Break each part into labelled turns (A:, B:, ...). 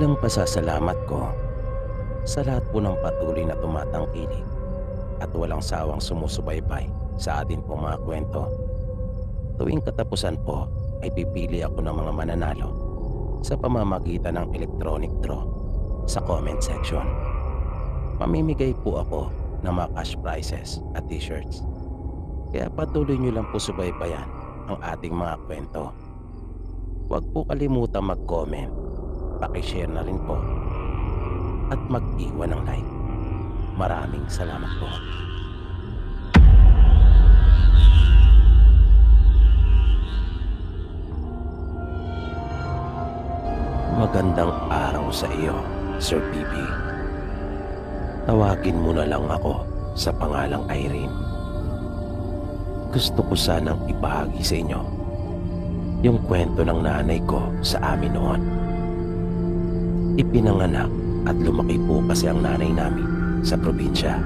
A: Bilang pasasalamat ko sa lahat po ng patuloy na tumatangkilik at walang sawang sumusubaybay sa atin pong mga kwento. Tuwing katapusan po ay pipili ako ng mga mananalo sa pamamagitan ng electronic draw sa comment section. Mamimigay po ako ng mga cash prizes at t-shirts. Kaya patuloy nyo lang po subaybayan ang ating mga kwento. Huwag po kalimutang mag-comment, paki-share na rin po at mag-iwan ng like. Maraming salamat po. Magandang araw sa iyo, Sir PB. Tawagin mo na lang ako sa pangalang Irene. Gusto ko sanang ibahagi sa inyo yung kwento ng nanay ko sa amin noon. Ipinanganak at lumaki po kasi ang nanay namin sa probinsya.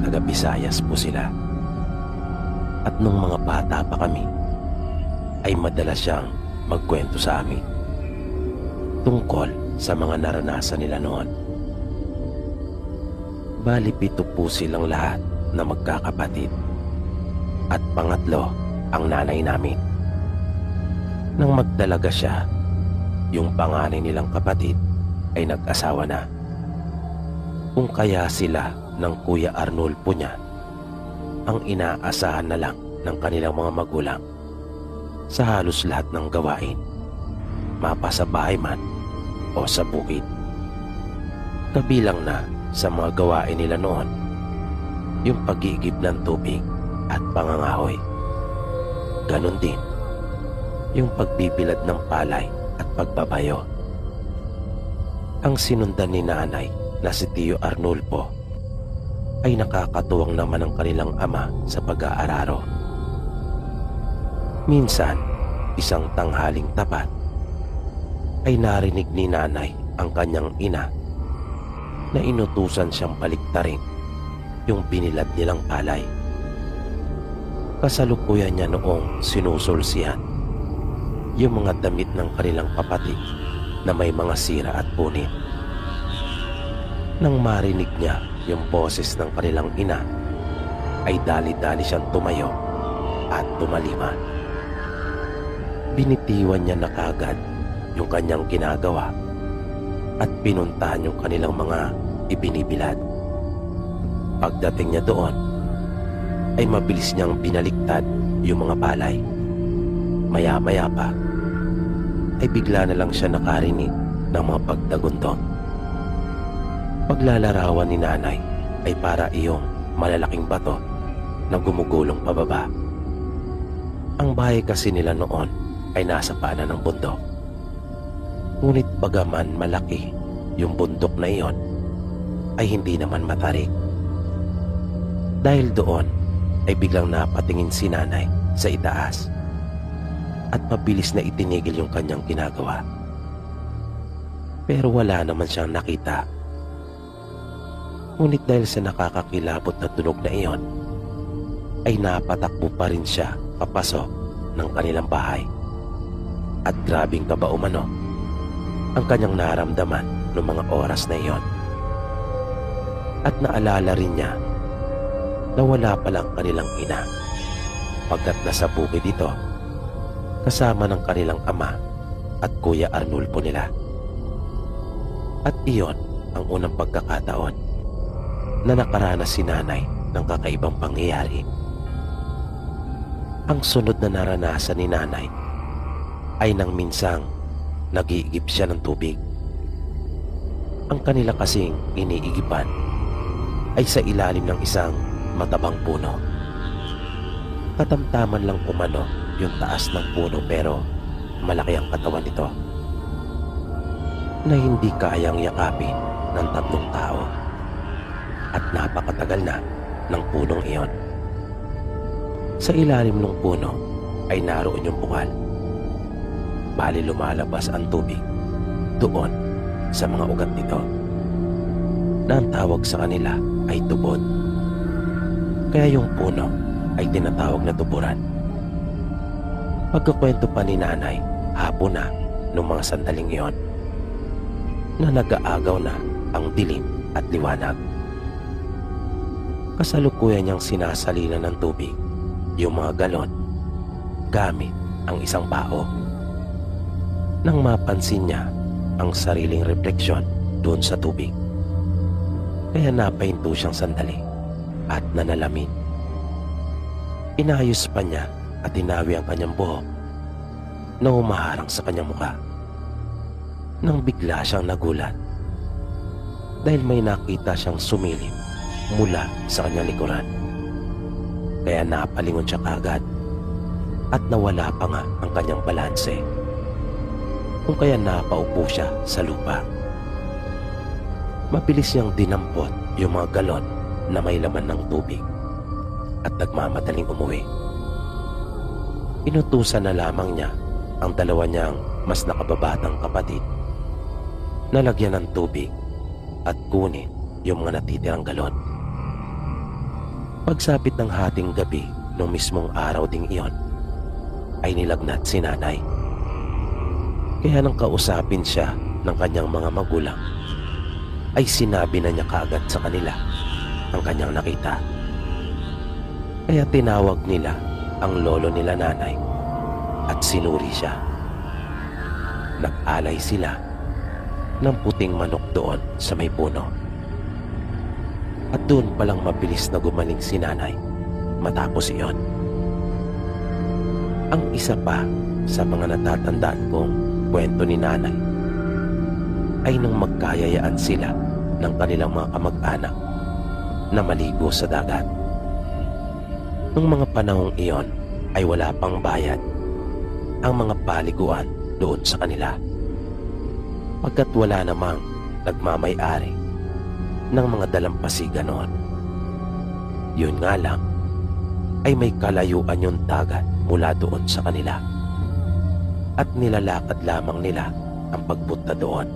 A: Taga Visayas po sila. At nung mga bata pa kami, ay madalas siyang magkwento sa amin tungkol sa mga naranasan nila noon. Bali 7 po silang lahat na magkakapatid. At pangatlo ang nanay namin. Nang magdalaga siya, yung panganay nilang kapatid ay nag-asawa na. Kung kaya sila ng Kuya Arnulfo niya ang inaasahan na lang ng kanilang mga magulang sa halos lahat ng gawain, mapa sa bahay man o sa bukid. Kabilang na sa mga gawain nila noon yung pag-iigib ng tubig at pangangahoy. Ganon din yung pagbibilad ng palay at pagbabayo. Ang sinundan ni nanay na si Tio Arnulfo ay nakakatuwang naman ang kanilang ama sa pag-aararo. Minsan, isang tanghaling tapat, ay narinig ni nanay ang kanyang ina na inutusan siyang baliktarin yung binilad nilang palay. Kasalukuyan niya noong sinusulsihan yung mga damit ng kanilang kapatid na may mga sira at punit. Nang marinig niya yung boses ng kanilang ina, ay dali-dali siyang tumayo at tumalima. Binitiwan niya na kagad yung kanyang ginagawa at pinuntahan yung kanilang mga ibinibilad. Pagdating niya doon, ay mabilis niyang binaliktad yung mga palay. Maya-maya pa, ay bigla na lang siya nakarinig ng mga pagdagundong. Paglalarawan ni nanay ay para iyong malalaking bato na gumugulong pababa. Ang bahay kasi nila noon ay nasa paanan ng bundok. Ngunit bagaman malaki yung bundok na iyon, ay hindi naman matarik. Dahil doon ay biglang napatingin si nanay sa itaas at mabilis na itinigil yung kanyang ginagawa. Pero wala naman siyang nakita. Ngunit dahil sa nakakakilabot na tunog na iyon, ay napatakbo pa rin siya papasok ng kanilang bahay. At grabing kaba umano ang kanyang naramdaman noong mga oras na iyon. At naalala rin niya na wala palang kanilang ina pagkat nasa bukid ito kasama ng kanilang ama at Kuya Arnulfo nila. At iyon ang unang pagkakataon na nakaranas si nanay ng kakaibang pangyayari. Ang sunod na naranasan ni nanay ay nang minsang nag-iigib siya ng tubig. Ang kanila kasing iniigiban ay sa ilalim ng isang matabang puno. Katamtaman lang umano yung taas ng puno pero malaki ang katawan nito na hindi kayang yakapin ng 3 tao at napakatagal na ng punong iyon. Sa ilalim ng puno ay naroon yung bukal. Bali lumalabas ang tubig doon sa mga ugat nito na ang tawag sa kanila ay tubod. Kaya yung puno ay tinatawag na tuburan. Pagkakwento pa ni nanay, hapon na nung mga sandaling iyon. na nag-aagaw na ang dilim at liwanag. Kasalukuyan niyang sinasalina ng tubig yung mga galon gamit ang isang bao. Nang mapansin niya ang sariling refleksyon doon sa tubig, kaya napahinto siyang sandali at nanalamin. Inayos pa niya at tinawi ang kanyang buhok na humaharang sa kanyang mukha. Nang bigla siyang nagulat dahil may nakita siyang sumilip mula sa kanyang likuran. Kaya napalingon siya kagad at nawala pa nga ang kanyang balanse, kung kaya napaupo siya sa lupa. Mabilis niyang dinampot yung mga galon na may laman ng tubig at nagmamadaling umuwi. Inutusan na lamang niya ang dalawa niyang mas nakababatang kapatid na lagyan ng tubig at kunin yung mga natitirang galon. Pagsapit ng hating gabi nung mismong araw ding iyon, ay nilagnat si nanay. Kaya nang kausapin siya ng kanyang mga magulang, ay sinabi na niya kaagad sa kanila ang kanyang nakita. Kaya tinawag nila ang lolo nila nanay at sinuri siya. Nag-alay sila ng puting manok doon sa may puno. At doon palang mabilis na gumaling si nanay matapos iyon. Ang isa pa sa mga natatandaan kong kwento ni nanay ay nang magkayayaan sila ng kanilang mga kamag-anak na maligo sa dagat. Nung mga panahong iyon ay wala pang bayad ang mga paliguan doon sa kanila, pagkat wala namang nagmamay-ari ng mga dalampasigan noon. Yun nga lang ay may kalayuan yung dagat mula doon sa kanila at nilalakad lamang nila ang pagpunta doon.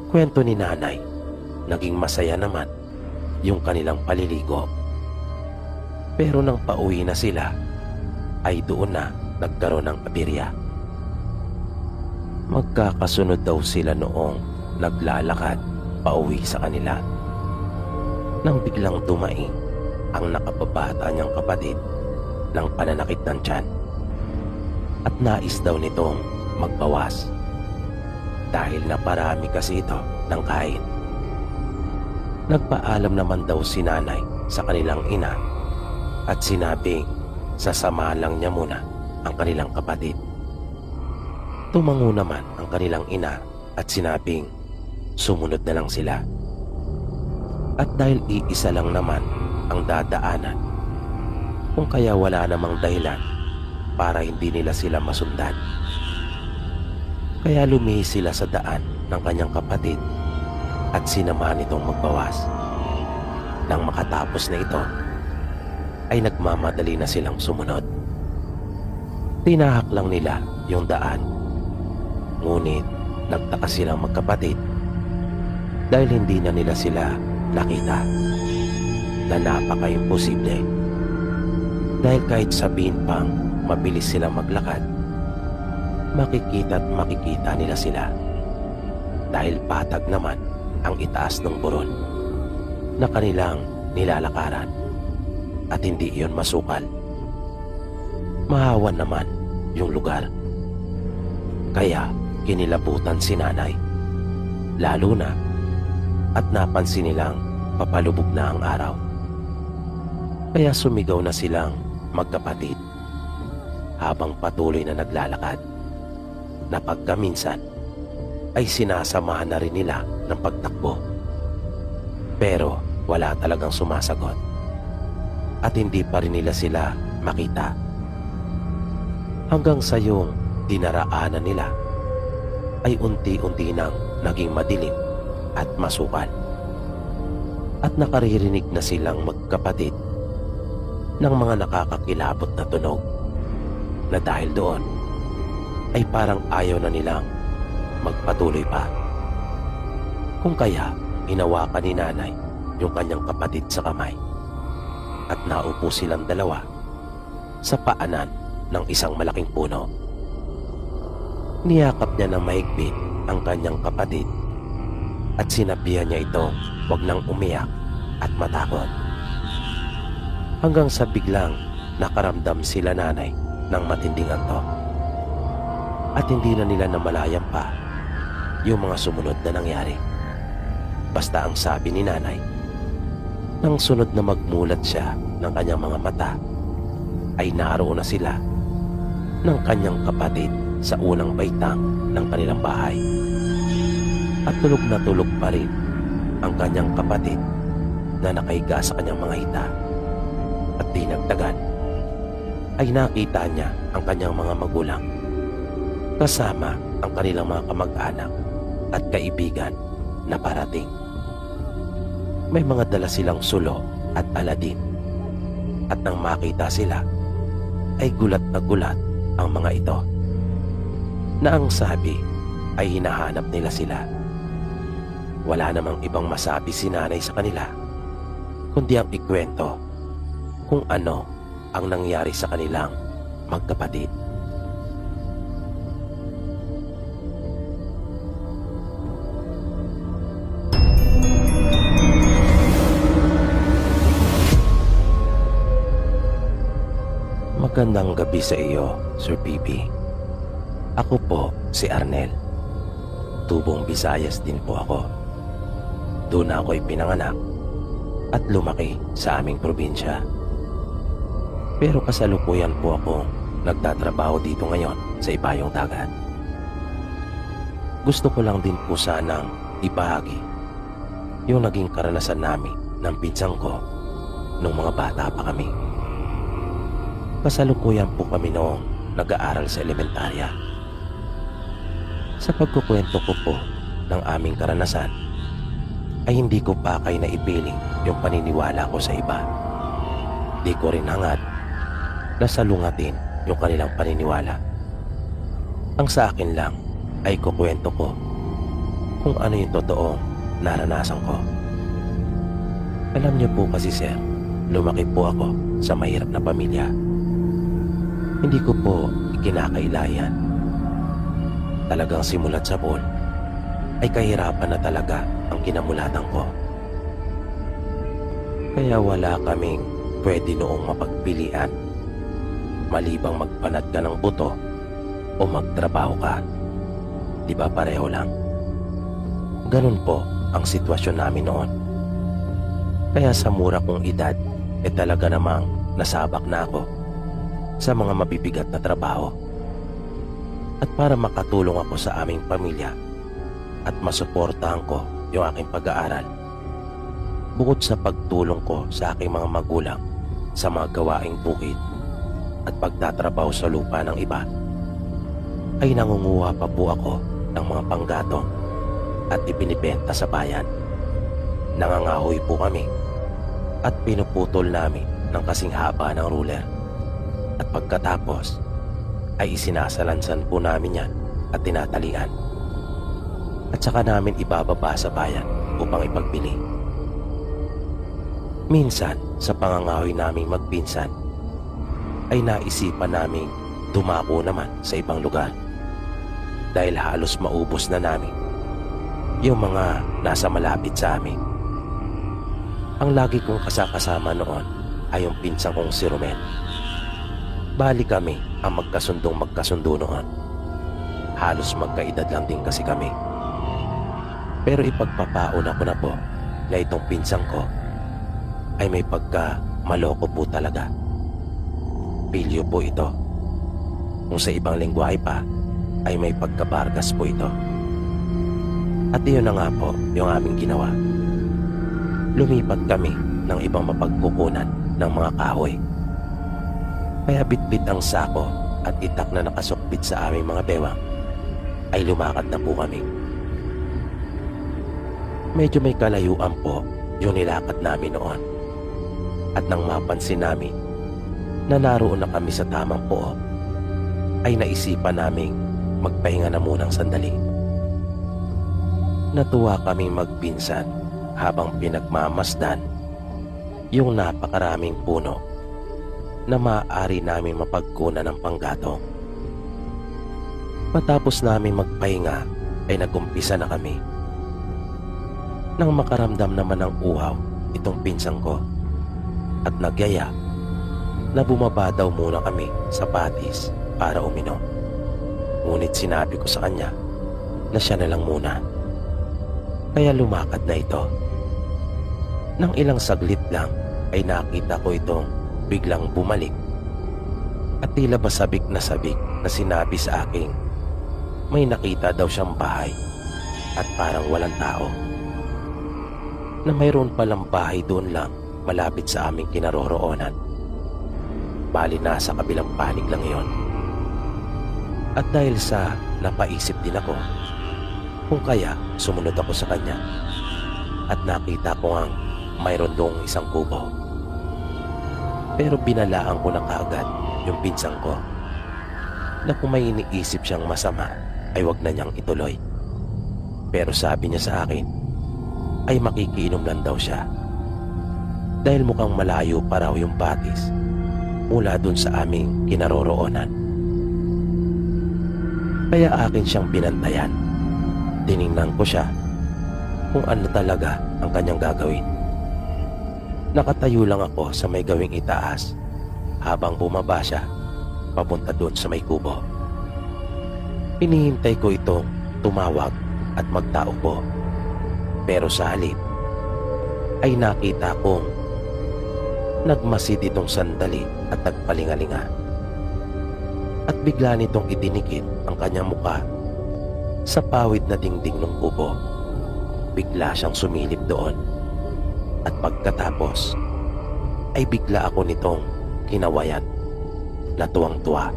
A: Kwento ni nanay, naging masaya naman yung kanilang paliligo. Pero nang pauwi na sila, ay doon na nagkaroon ng aberya. Magkakasunod daw sila noong naglalakad pauwi sa kanila, nang biglang dumaing ang nakababata niyang kapatid ng pananakit ng tiyan. At nais daw nitong magbawas dahil naparami kasi ito ng kain. Nagpaalam naman daw si nanay sa kanilang ina at sinabing sasamahan lang niya muna ang kanilang kapatid. Tumango naman ang kanilang ina at sinabing sumunod na lang sila. At dahil iisa lang naman ang dadaanan, kung kaya wala namang dahilan para hindi nila sila masundan. Kaya lumihis sila sa daan ng kanyang kapatid at sinamahan itong magbawas. Nang makatapos na ito, ay nagmamadali na silang sumunod. Tinahak lang nila yung daan. Ngunit nagtaka silang magkapatid dahil hindi na nila sila nakita, na napaka-imposible. Dahil kahit sabihin pang mabilis silang maglakad, makikita at makikita nila sila dahil patag naman ang itaas ng burol na kanilang nilalakaran at hindi iyon masukal. Mahawan naman yung lugar. Kaya kinilabutan si nanay, lalo na at napansin nilang papalubog na ang araw. Kaya sumigaw na silang magkapatid habang patuloy na naglalakad, na pagkaminsan ay sinasamahan na rin nila ng pagtakbo. Pero wala talagang sumasagot at hindi pa rin nila sila makita. Hanggang sa yung dinaraanan nila ay unti-unti nang naging madilim at masukal. At nakaririnig na silang magkapatid ng mga nakakakilabot na tunog na dahil doon ay parang ayaw na nilang magpatuloy pa. Kung kaya hinawakan ni nanay yung kanyang kapatid sa kamay at naupo silang dalawa sa paanan ng isang malaking puno. Niyakap niya ng mahigpit ang kanyang kapatid at sinabihan niya itong huwag nang umiyak at matakot. Hanggang sa biglang nakaramdam sila nanay ng matinding antok at hindi na nila namalayan pa yung mga sumunod na nangyari. Basta ang sabi ni nanay, nang sunod na magmulat siya ng kanyang mga mata, ay naroon na sila ng kanyang kapatid sa unang baitang ng kanilang bahay. At tulog na tulog pa rin ang kanyang kapatid na nakahiga sa kanyang mga hita. At dinagdagan ay nakita niya ang kanyang mga magulang kasama ang kanilang mga kamag-anak at kaibigan na parating. May mga dala silang sulo at aladin, at nang makita sila ay gulat na gulat ang mga ito na ang sabi ay hinahanap nila sila. Wala namang ibang masabi si nanay sa kanila kundi ang ikwento kung ano ang nangyari sa kanilang magkapatid. Magandang gabi sa iyo, Sir Pipi. Ako po si Arnel. Tubong Visayas din po ako. Doon ako ipinanganak at lumaki sa aming probinsya. Pero kasalukuyan po ako nagtatrabaho dito ngayon sa Ibayong Dagat. Gusto ko lang din po sanang ibahagi yung naging karanasan namin ng pinsang ko nung mga bata pa kami. Kasalukuyan po kami noong nag-aaral sa elementarya. Sa pagkukwento ko po ng aming karanasan, ay hindi ko pa kayo naipiling yung paniniwala ko sa iba. Di ko rin hangad na salungatin yung kanilang paniniwala. Ang sa akin lang ay kukwento ko kung ano yung totoong naranasan ko. Alam niyo po kasi sir, lumaki po ako sa mahirap na pamilya. Hindi ko po ikinakailayan. Talagang simulat sa pool ay kahirapan na talaga ang kinamulatan ko. Kaya wala kaming pwede noong mapagpilian malibang magpanat ka ng buto o magtrabaho ka. Di ba pareho lang? Ganun po ang sitwasyon namin noon. Kaya sa mura kong edad talaga namang nasabak na ako sa mga mabibigat na trabaho. At para makatulong ako sa aming pamilya at masuportahan ko yung aking pag-aaral, bukod sa pagtulong ko sa aking mga magulang sa mga gawaing bukid at pagtatrabaho sa lupa ng iba, ay nangunguha pa po ako ng mga panggatong at ibinibenta sa bayan. Nangangahoy po kami at pinuputol namin ng kasing haba ng ruler. At pagkatapos ay isinasalansan po namin yan at tinatalian. At saka namin ibababa sa bayan upang ipagbili. Minsan sa pangangahoy naming magpinsan ay naisipan naming dumako naman sa ibang lugar dahil halos maubos na namin yung mga nasa malapit sa amin. Ang lagi kong kasakasama noon ay yung pinsang kong si Romel. Bali kami ang magkasundo noon. Halos magkaedad lang din kasi kami. Pero ipagpapauna ko na po na itong pinsang ko ay may pagka maloko po talaga. Pilyo po ito. Kung sa ibang lengguwahe pa ay may pagkabargas po ito. At iyon na nga po yung aming ginawa. Lumipat kami ng ibang mapagkukunan ng mga kahoy. Kaya bitbit ang sako at itak na nakasukbit sa aming mga bewang ay lumakad na po kami. Medyo may kalayuan po yung nilakad namin noon. At nang mapansin namin na naroon na kami sa tamang pook, ay naisipan naming magpahinga na munang sandali. Natuwa kaming magpinsan habang pinagmamasdan yung napakaraming puno na maaari namin mapagkunan ng panggatong. Matapos namin magpahinga ay nagumpisa na kami. Nang makaramdam naman ng uhaw itong pinsan ko at nagyaya na bumaba daw muna kami sa patis para uminom. Ngunit sinabi ko sa kanya na siya na lang muna. Kaya lumakad na ito. Nang ilang saglit lang ay nakita ko itong biglang bumalik at tila ba sabik na sinabi sa akin may nakita daw siyang bahay at parang walang tao. Na mayroon palang bahay doon lang malapit sa aming kinaroroonan. Bali nasa kabilang panig lang iyon. At dahil sa napaisip din ako, kung kaya sumunod ako sa kanya at nakita ko ang mayroon doong isang kubo. Pero binalaan ko na kaagad yung pinsang ko na kung may iniisip siyang masama ay wag na niyang ituloy. Pero sabi niya sa akin ay makikiinom lang daw siya dahil mukhang malayo pa raw yung patis mula dun sa aming kinaroroonan. Kaya akin siyang binantayan. Tiningnan ko siya kung ano talaga ang kanyang gagawin. Nakatayo lang ako sa may gawing itaas habang bumaba siya papunta doon sa may kubo. Hinihintay ko itong tumawag at magtaupo. Pero sa halip ay nakita kong nagmasid itong sandali at nagpalingalinga. At bigla nitong idinikit ang kanyang muka sa pawid na dingding ng kubo. Bigla siyang sumilip doon. At pagkatapos ay bigla ako nitong kinawayan na tuwang-tuwa.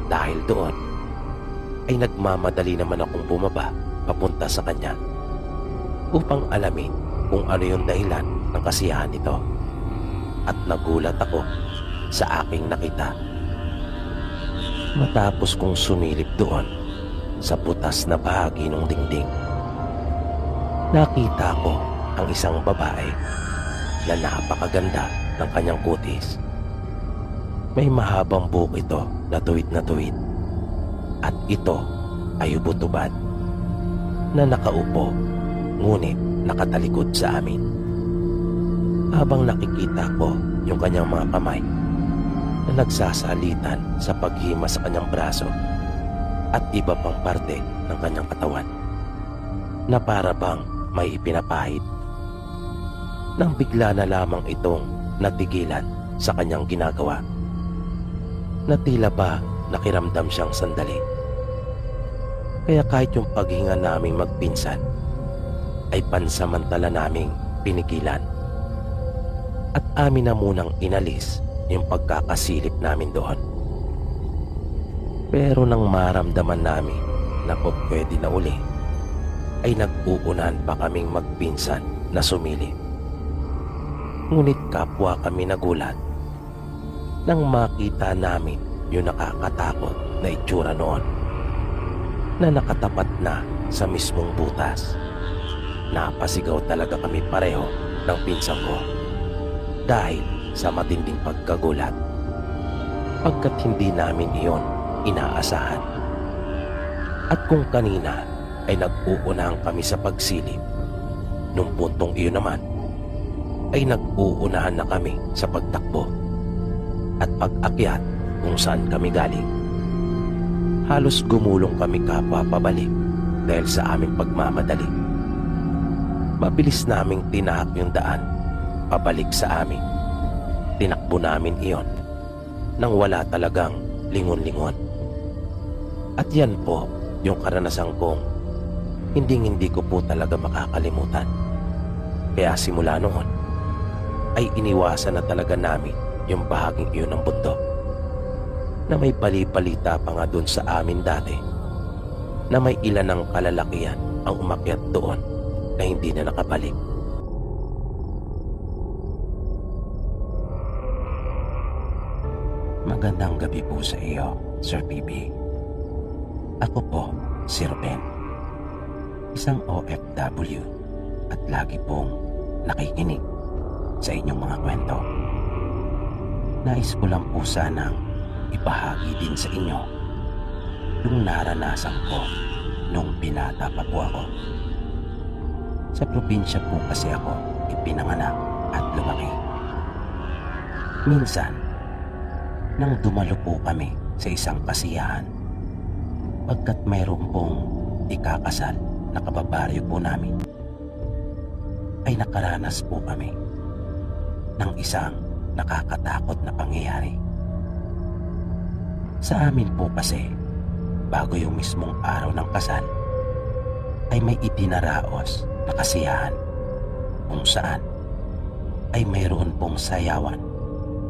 A: Dahil doon ay nagmamadali naman akong bumaba papunta sa kanya upang alamin kung ano yung dahilan ng kasiyahan nito. At nagulat ako sa aking nakita. Matapos kong sumilip doon sa butas na bahagi ng dingding, nakita ko ang isang babae na napakaganda ng kanyang kutis. May mahabang buhok ito na tuwid na tuwid at ito ay ubod-ubad na nakaupo ngunit nakatalikod sa amin. Habang nakikita ko yung kanyang mga kamay na nagsasalitan sa paghima sa kanyang braso at iba pang parte ng kanyang katawan na para bang may ipinapahid. Nang bigla na lamang itong natigilan sa kanyang ginagawa na tila ba nakiramdam siyang sandali. Kaya kahit yung paghinga naming magpinsan ay pansamantala naming pinigilan at amin na munang inalis yung pagkakasilip namin doon. Pero nang maramdaman namin na po pwede na uli ay nag-uunahan pa kaming magpinsan na sumilip. Ngunit kapwa kami nagulat nang makita namin yung nakakatakot na itsura noon na nakatapat na sa mismong butas. Napasigaw talaga kami pareho ng pinsang ko dahil sa matinding pagkagulat pagkat hindi namin iyon inaasahan. At kung kanina ay nag-uunahan kami sa pagsilip, nung puntong iyon naman ay nag-uunahan na kami sa pagtakbo at pag-akyat kung saan kami galing. Halos gumulong kami kapwa pabalik dahil sa aming pagmamadali. Mabilis naming tinahak yung daan pabalik sa amin. Tinakbo namin iyon nang wala talagang lingon-lingon. At yan po yung karanasan kong hindi ko po talaga makakalimutan. Kaya simula noon ay iniwasan na talaga namin yung bahaging iyon ng bundok na may pali-palita pa nga doon sa amin dati na may ilan ng kalalakihan ang umakyat doon na hindi na nakabalik. Magandang gabi po sa iyo, Sir PB. Ako po, si Ruben. Isang OFW at lagi pong nakikinig sa inyong mga kwento. Nais ko lang po sanang ibahagi din sa inyo yung naranasan ko
B: nung binata pa po ako. Sa probinsya po kasi ako ipinanganak at lumaki. Minsan, nang dumalo po kami sa isang kasiyahan, pagkat mayroon pong ikakasal na kababaryo po namin, ay nakaranas po kami ng isang nakakatakot na pangyayari. Sa amin po kasi, bago yung mismong araw ng kasal, ay may itinaraos na kasiyahan kung saan ay mayroon pong sayawan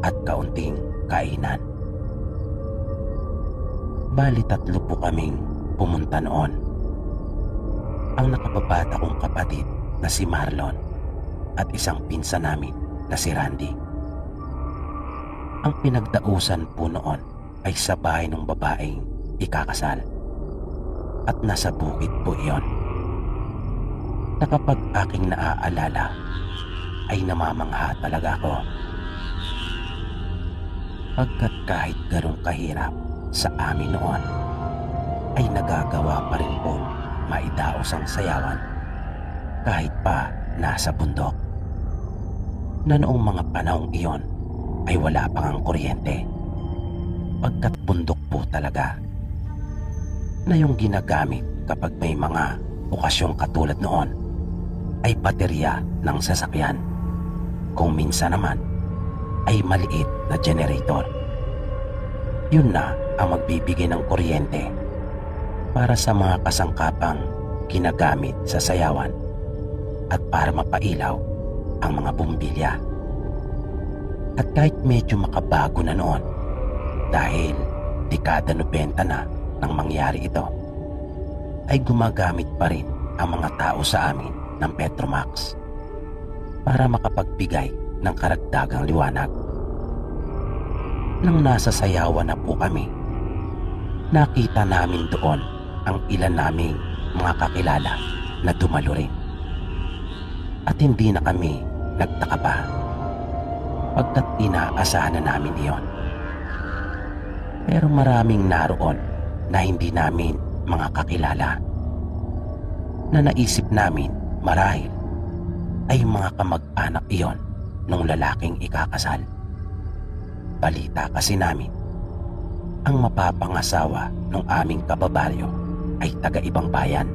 B: at kaunting kainan. Bali 3 po kaming pumunta noon. Ang nakababata kong kapatid na si Marlon at isang pinsan namin na si Randy. Ang pinagdausan po noon ay sa bahay ng babaeng ikakasal at nasa bukid po iyon, na kapag aking naaalala ay namamangha talaga ako, pagkat kahit ganong kahirap sa amin noon ay nagagawa pa rin pong maidaos ang sayawan kahit pa nasa bundok, na noong mga panahong iyon ay wala pang ang kuryente, pagkat bundok po talaga, na yung ginagamit kapag may mga okasyong katulad noon ay baterya ng sasakyan, kung minsan naman ay maliit na generator. Yun na ang magbibigay ng kuryente para sa mga kasangkapang ginagamit sa sayawan at para mapailaw ang mga bumbilya. At kahit medyo makabago na noon, dahil dekada 90 na nang mangyari ito, ay gumagamit pa rin ang mga tao sa amin ng Petromax para makapagbigay ng karagdagang liwanag. Nang nasa sayawan na po kami, nakita namin doon ang ilan naming mga kakilala na dumalo rin. At hindi na kami nagtaka pa, pagkat inaasahan na namin iyon. Pero maraming naroon na hindi namin mga kakilala, na naisip namin marahil ay mga kamag-anak iyon nung lalaking ikakasal. Balita kasi namin, ang mapapangasawa ng aming kababaryo ay taga-ibang bayan.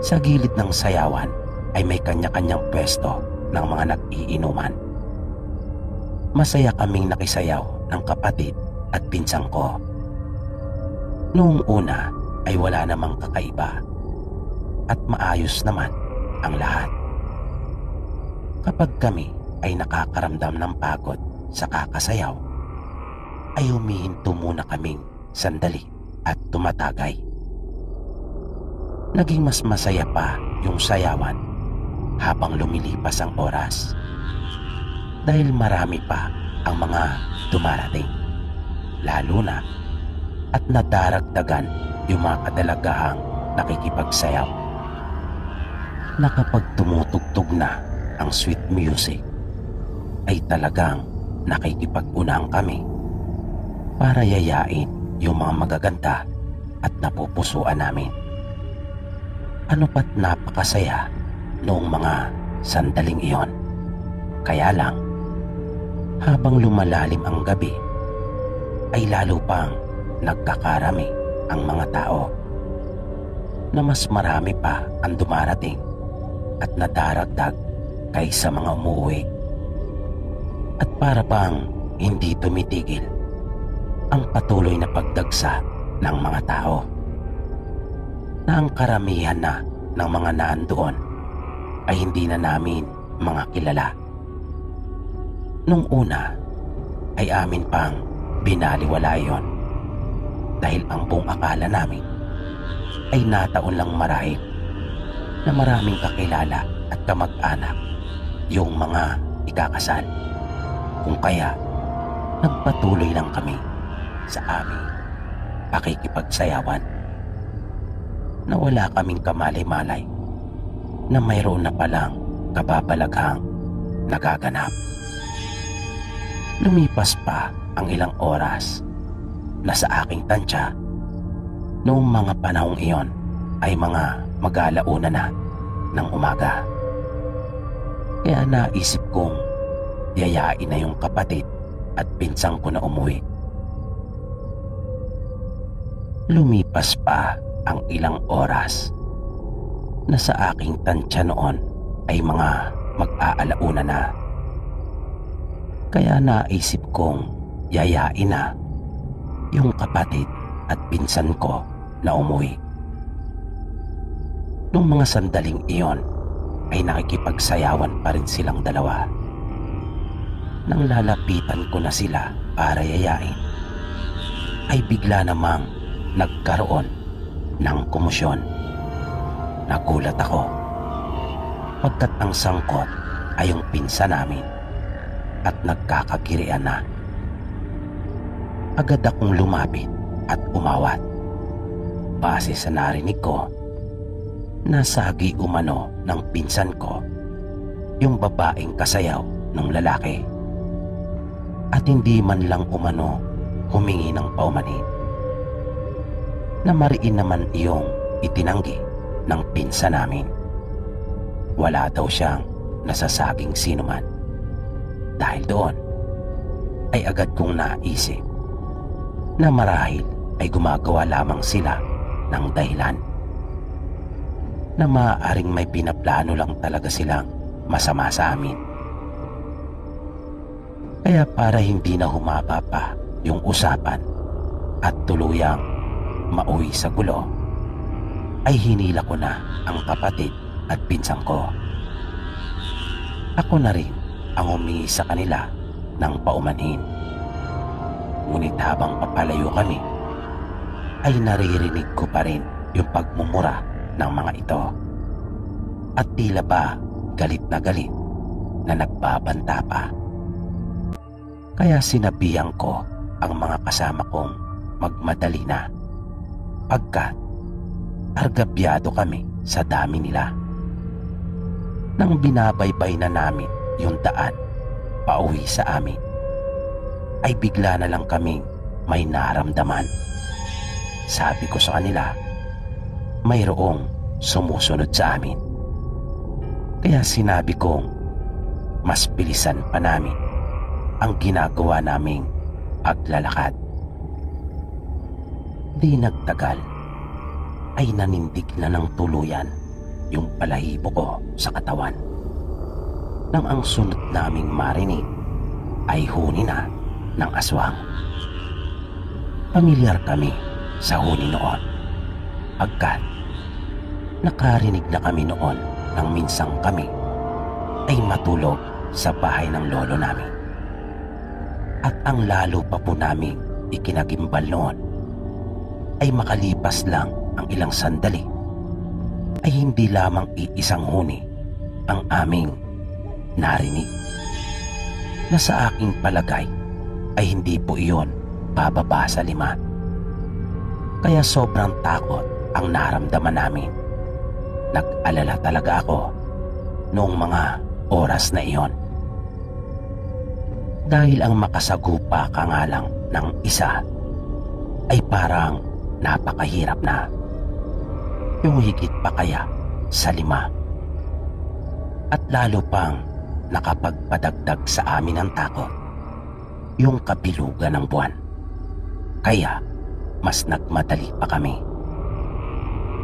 B: Sa gilid ng sayawan ay may kanya-kanyang pwesto ng mga nag-iinuman. Masaya kaming nakisayaw ng kapatid at pinsang ko. Noong una ay wala namang kakaiba at maayos naman ang lahat. Kapag kami ay nakakaramdam ng pagod sa kakasayaw, ay humihinto muna kaming sandali at tumatagay. Naging mas masaya pa yung sayawan habang lumilipas ang oras, dahil marami pa ang mga dumarating, lalo na at nadaragdagan yung mga kadalagahang nakikipagsayaw, na kapag tumutugtog na ang sweet music ay talagang nakikipag-unang kami para yayain yung mga magaganda at napupusuan namin. Ano pa't napakasaya noong mga sandaling iyon. Kaya lang, habang lumalalim ang gabi, ay lalo pang nagkakarami ang mga tao, na mas marami pa ang dumarating at nadaragdag kaysa mga umuwi. At para bang hindi tumitigil ang patuloy na pagdagsa ng mga tao, na ang karamihan na ng mga naandoon ay hindi na namin mga kilala. Nung una ay amin pang binaliwala yon, dahil ang buong akala namin ay nataon lang marahil na maraming kakilala at kamag-anak yung mga ikakasal, kung kaya nagpatuloy lang kami sa aming pakikipagsayawan, na wala kaming kamalay-malay na mayroon na palang kababalaghang nagaganap. Lumipas pa ang ilang oras, na sa aking tansya Noong mga panahong iyon ay mga mag-alauna na ng umaga. Kaya naisip kong yayain na yung kapatid at pinsang ko na umuwi. Lumipas pa ang ilang oras na sa aking tansya noon ay mga mag-aalauna na. Kaya naisip kong yayain na yung kapatid at pinsan ko na umuwi. Nung mga sandaling iyon ay nakikipagsayawan pa rin silang dalawa. Nang lalapitan ko na sila para yayain, ay bigla namang nagkaroon ng komosyon. Nagulat ako pagkat ang sangkot ay yung pinsa namin at nagkakagirian na. Agad akong lumapit at umawat. Base sa narinig ko, nasagi umano ng pinsan ko yung babaeng kasayaw ng lalaki at hindi man lang umano humingi ng paumanhin. Namariin naman iyong itinanggi ng pinsan namin. Wala daw siyang nasasaging sinuman. Dahil doon ay agad kong naisip na marahil ay gumagawa lamang sila ng dahilan na maaaring may pinaplano lang talaga silang masama sa amin. Kaya para hindi na humaba pa yung usapan at tuluyang mauwi sa gulo, ay hinila ko na ang kapatid at pinsang ko. Ako na rin ang humingi sa kanila ng paumanhin. Ngunit habang papalayo kami, ay naririnig ko pa rin yung pagmumura ng mga ito. At tila ba galit na nagbabanta pa. Kaya sinabihan ko ang mga kasama kong magmadali na pagkat argabyado kami sa dami nila. Nang binabaybay na namin yung daan pauwi sa amin, ay bigla na lang kaming may naramdaman. Sabi ko sa kanila, mayroong sumusunod sa amin. Kaya sinabi kong mas bilisan pa namin ang ginagawa naming paglalakad. Di nagtagal ay nanindig na ng tuluyan yung balahibo ko sa katawan. Nang ang sunod naming marinig ay huni na ng aswang. Pamilyar kami sa huni noon pagkat nakarinig na kami noon nang minsang kami ay matulog sa bahay ng lolo namin. At ang lalo pa po naming ikinagimbal noon ay makalipas lang ang ilang sandali ay hindi lamang iisang huni ang aming narinig, na sa aking palagay ay hindi po iyon bababa sa 5. Kaya sobrang takot ang naramdaman namin. Nag-alala talaga ako noong mga oras na iyon. Dahil ang makasagupa ka nga lang ng isa ay parang napakahirap na. Yung higit pa kaya sa 5. At lalo pang nakapagpadagdag sa amin ng takot yung kabilugan ng buwan. Kaya mas nagmadali pa kami.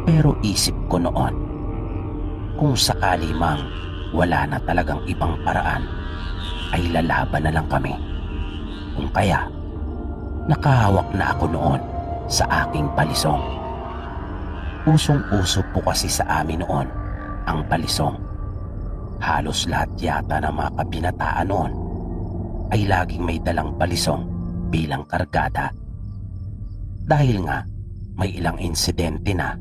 B: Pero isip ko noon, kung sakali mang wala na talagang ibang paraan, ay lalaban na lang kami. Kung kaya, nakahawak na ako noon sa aking balisong. Usong-uso po kasi sa amin noon ang balisong. Halos lahat yata ng mga kabinataan noon ay laging may dalang balisong bilang kargada. Dahil nga may ilang insidente na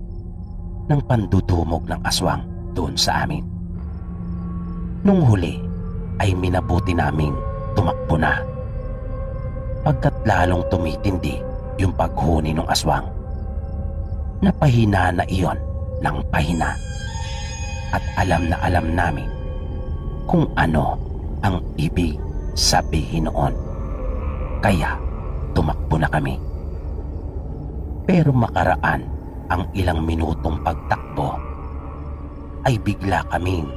B: ng pandudumog ng aswang doon sa amin. Nung huli ay minabuti naming tumakbo na pagkat lalong tumitindi yung paghuni ng aswang. Napahina na iyon ng pahina at alam na alam namin kung ano ang ibig sabihin noon. Kaya tumakbo na kami. Pero makaraan ang ilang minutong pagtakbo ay bigla kaming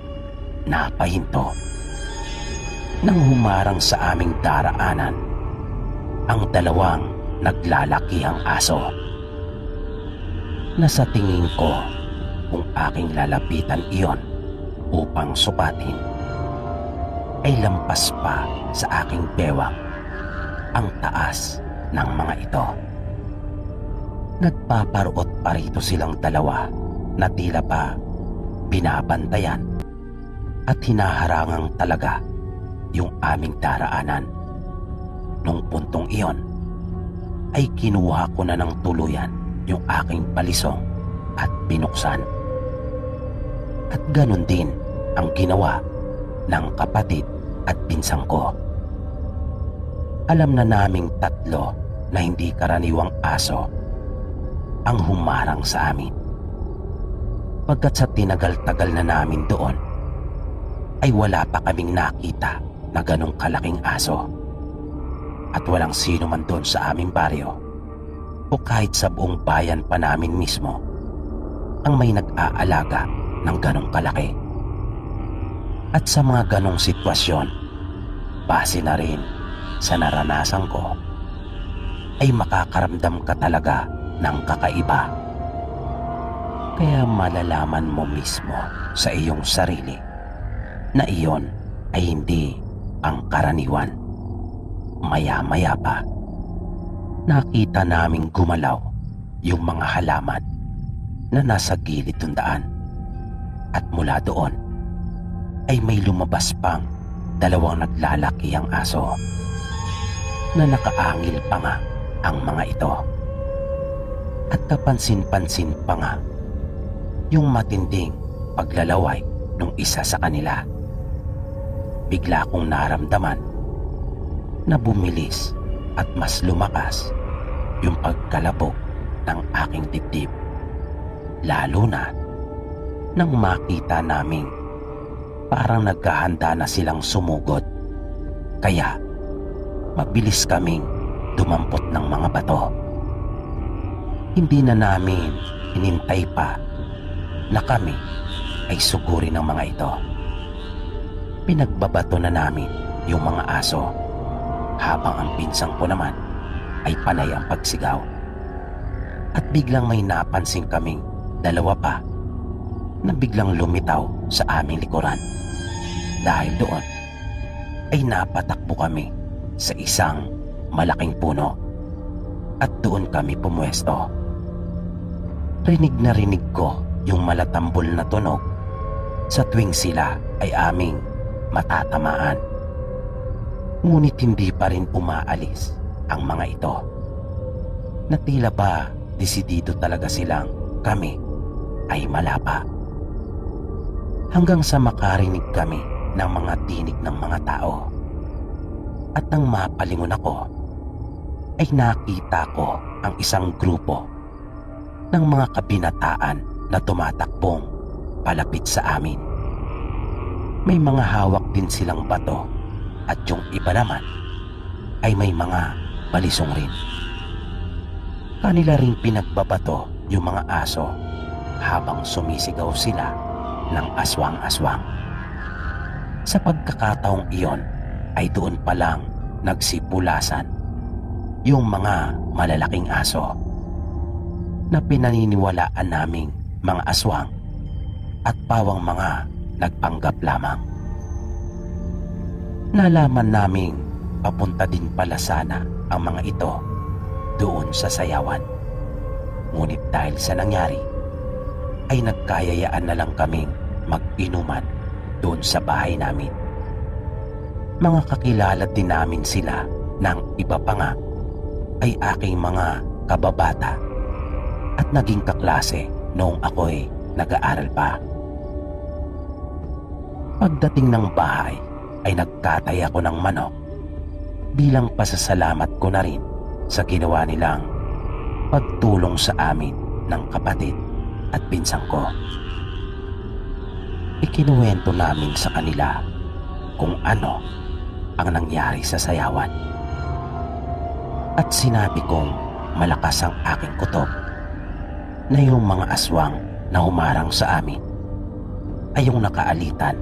B: napahinto. Nang humarang sa aming daraanan ang dalawang naglalakihang aso na sa tingin ko kung aking lalapitan iyon upang sukatin ay lampas pa sa aking bewang ang taas ng mga ito. Nagpaparuot pa rito silang dalawa na tila pa binabantayan at hinaharangang talaga yung aming daraanan. Nung puntong iyon ay kinuha ko na ng tuluyan yung aking balisong at binuksan. At ganun din ang ginawa ng kapatid at pinsang ko. Alam na naming tatlo na hindi karaniwang aso ang humarang sa amin. Pagkat sa tinagal-tagal na namin doon ay wala pa kaming nakita na ganong kalaking aso. At walang sino man doon sa aming baryo o kahit sa buong bayan pa namin mismo ang may nag-aalaga ng ganong kalaki. At sa mga ganong sitwasyon, base na rin sa naranasan ko, ay makakaramdam ka talaga ng kakaiba. Kaya malalaman mo mismo sa iyong sarili na iyon ay hindi ang karaniwan. Maya-maya pa, nakita naming gumalaw yung mga halaman na nasa gilid ng daan. At mula doon ay may lumabas pang dalawang naglalakihang aso na nakaangil pa nga ang mga ito. At kapansin-pansin pa nga yung matinding paglalaway ng isa sa kanila. Bigla kong naramdaman na bumilis at mas lumakas yung pagkalabog ng aking dibdib. Lalo na nang makita naming parang naghahanda na silang sumugod. Kaya mabilis kaming dumampot ng mga bato. Hindi na namin hinintay pa na kami ay sugurin ng mga ito. Pinagbabato na namin yung mga aso habang ang pinsang ko naman ay panay ang pagsigaw. At biglang may napansin kaming dalawa pa na biglang lumitaw sa aming likuran. Dahil doon ay napatakbo kami sa isang malaking puno at doon kami pumwesto. Rinig na rinig ko yung malatambol na tunog sa tuwing sila ay aming matatamaan. Ngunit hindi pa rin umaalis ang mga ito. Na tila ba desidido talaga silang kami ay malapa. Hanggang sa makarinig kami ng mga tinig ng mga tao. At nang mapalingon ako, ay nakita ko ang isang grupo ng mga kabinataan na tumatakbong palapit sa amin. May mga hawak din silang bato at yung iba naman ay may mga balisong rin. Kanila rin pinagbabato yung mga aso habang sumisigaw sila ng aswang-aswang. Sa pagkakataong iyon ay doon pa lang nagsipulasan yung mga malalaking aso na pinaniniwalaan naming mga aswang at pawang mga nagpanggap lamang. Nalaman naming papunta din pala sana ang mga ito doon sa sayawan. Ngunit dahil sa nangyari, ay nagkayayaan na lang kaming mag-inuman doon sa bahay namin. Mga kakilala din namin sila ng iba pa nga ay aking mga kababata at naging kaklase noong ako'y nag-aaral pa. Pagdating ng bahay ay nagkatay ako ng manok bilang pasasalamat ko na rin sa ginawa nilang pagtulong sa amin ng kapatid at pinsang ko. Ikinuwento namin sa kanila kung ano ang nangyari sa sayawan. At sinabi kong malakas ang aking kutob na yung mga aswang na humarang sa amin ay yung nakaalitan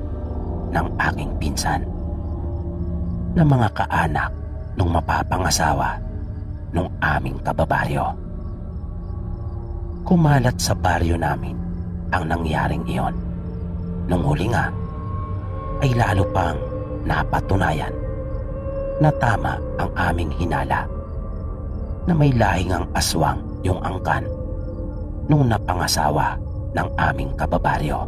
B: ng aking pinsan na mga kaanak nung mapapangasawa nung aming kababaryo. Kumalat sa baryo namin ang nangyaring iyon. Nung huli nga ay lalo pang napatunayan na tama ang aming hinala na may lahing ang aswang yung angkan nung napangasawa ng aming kababaryo.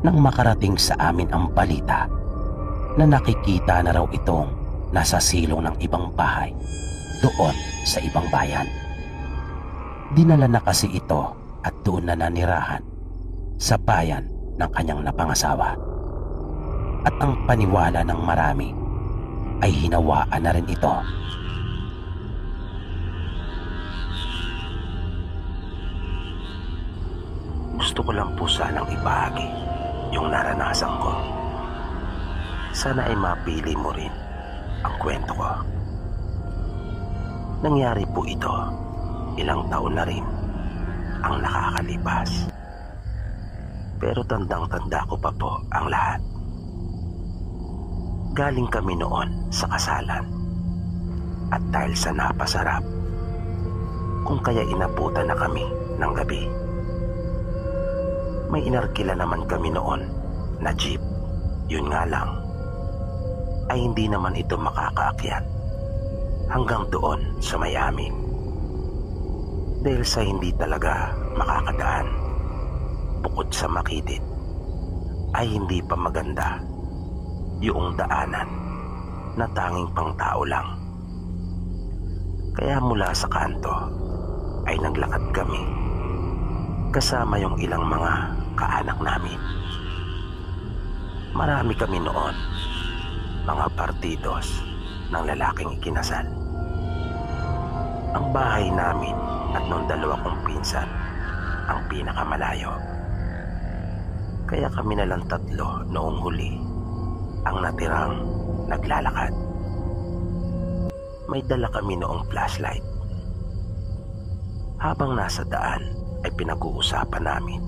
B: Nang makarating sa amin ang balita na nakikita na raw itong nasa silong ng ibang bahay doon sa ibang bayan. Dinala na kasi ito at doon na nanirahan sa bayan ng kanyang napangasawa. At ang paniwala ng marami ay hinawaan na rin ito. Gusto ko lang po sanang ibahagi yung naranasan ko. Sana ay mapili mo rin ang kwento ko. Nangyari po ito, ilang taon na rin ang nakakalipas. Pero tandang-tanda ko pa po ang lahat. Galing kami noon sa kasalan. At dahil sa napasarap, kung kaya inabutan na kami ng gabi. May inarkila naman kami noon na jeep. Yun nga lang, ay hindi naman ito makakaakyat hanggang doon sa may amin. Dahil sa hindi talaga makakadaan, bukod sa makitid, ay hindi pa maganda yung daanan na tanging pang tao lang. Kaya mula sa kanto ay naglakad kami kasama yung ilang mga kaanak namin. Marami kami noon, mga partidos ng lalaking ikinasal. Ang bahay namin at nung dalawa kong pinsan ang pinakamalayo. Kaya kami na lang tatlo noong huli ang natirang naglalakad. May dala kami noong flashlight. Habang nasa daan ay pinag-uusapan namin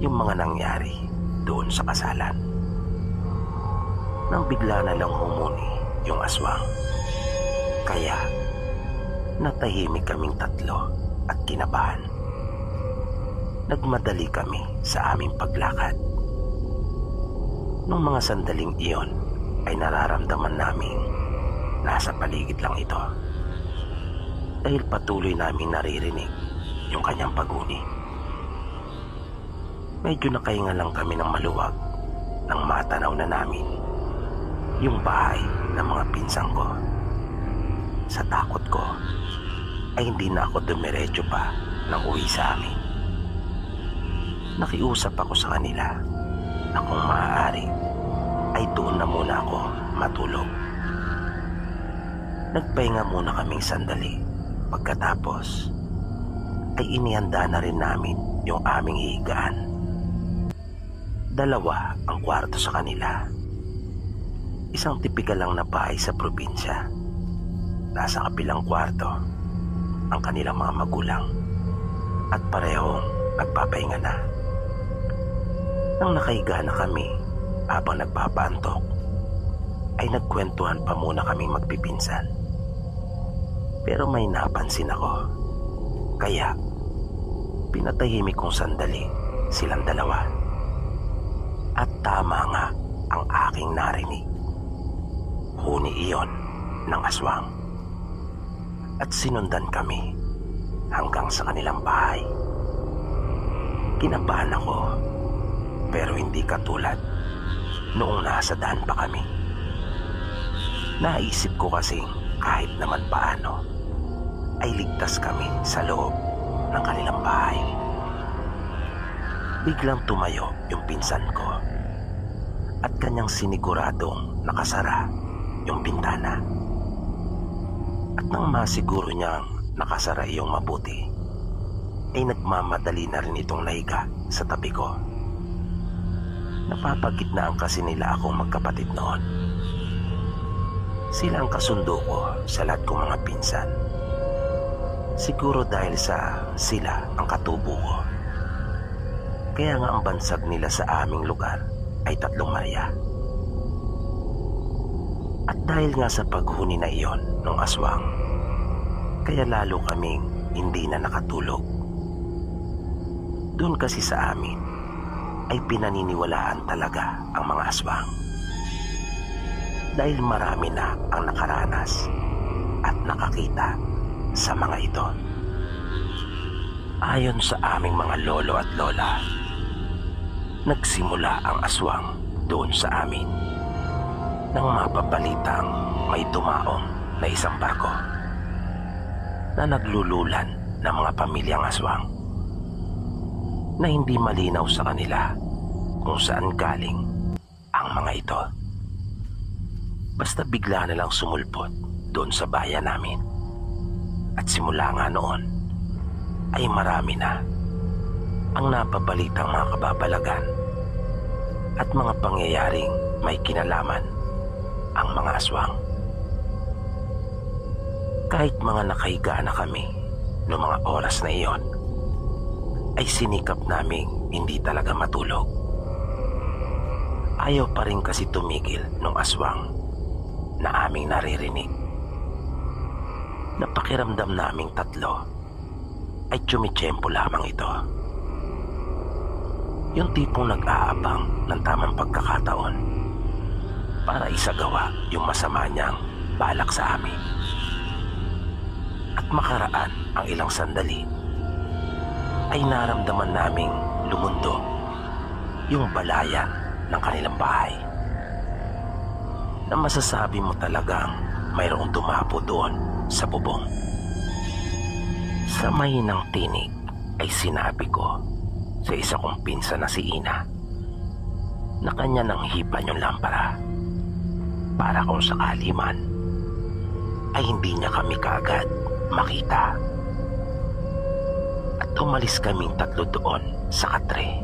B: yung mga nangyari doon sa kasalan. Nang bigla na lang humuni yung aswang. Kaya natahimik kaming tatlo at kinabahan. Nagmadali kami sa aming paglakad. Nung mga sandaling iyon ay nararamdaman namin nasa paligid lang ito. Dahil patuloy naming naririnig yung kanyang paguni. Medyo nakahinga lang kami ng maluwag nang matanaw na namin yung bahay ng mga pinsang ko. Sa takot ko ay hindi na ako dumiretso pa nang uwi sa amin. Nakiusap ako sa kanila na kung maaari ay doon na muna ako matulog. Nagpahinga muna kaming sandali. Pagkatapos ay inihanda na rin namin yung aming higaan. Dalawa ang kwarto sa kanila. Isang tipikal lang na bahay sa probinsya. Nasa kabilang kwarto ang kanilang mga magulang at parehong nagpapahinga na. Nang nakahiga na kami habang nagpapaantok, ay nagkwentuhan pa muna kaming magpipinsan. Pero may napansin ako. Kaya pinatahimik kong sandali silang dalawa. At tama nga ang aking narinig. Huni iyon ng aswang. At sinundan kami hanggang sa kanilang bahay. Kinabahan ako, pero hindi katulad noong nasa daan pa kami. Naisip ko kasing kahit naman paano ay ligtas kami sa loob ng kanilang bahay. Biglang tumayo yung pinsan ko at kanyang siniguradong nakasara yung bintana. At nang masiguro niyang nakasara iyong mabuti, ay nagmamadali na rin itong nahiga sa tabi ko. Napapagitnaan kasi nila akong magkapatid noon. Sila ang kasundo ko sa lahat kong mga pinsan
A: Siguro dahil sa sila ang katubo ko. Kaya nga ang bansag nila sa aming lugar ay 3 Maria. At dahil nga sa paghuni na iyon ng aswang, kaya lalo kaming hindi na nakatulog. Doon kasi sa amin ay pinaniniwalaan talaga ang mga aswang. Dahil marami na ang nakaranas at nakakita sa mga ito. Ayon sa aming mga lolo at lola, nagsimula ang aswang doon sa amin nang mapapalitang may dumaong na isang barko na naglululan ng mga pamilyang aswang na hindi malinaw sa kanila kung saan galing ang mga ito. Basta bigla na lang sumulpot doon sa bayan namin. At simula nga noon ay marami na ang napabalitang mga kababalagan at mga pangyayaring may kinalaman ang mga aswang. Kahit mga nakahiga na kami noong mga oras na iyon, ay sinikap naming hindi talaga matulog. Ayaw pa rin kasi tumigil ng aswang na aming naririnig. Napakiramdam naming 3 ay tsumitsyempo lamang ito. Yung tipong nag-aabang ng tamang pagkakataon para isagawa yung masama niyang balak sa amin. At makaraan ang ilang sandali ay naramdaman naming lumundo yung balayan ng kanilang bahay, na masasabi mo talagang mayroong dumapo doon sa bubong. Sa mahinang tinig ay sinabi ko sa isa kong pinsan na si Ina na kanya nang hipan yung lampara para kung sakali man ay hindi niya kami kaagad makita. At umalis kaming 3 doon sa katre.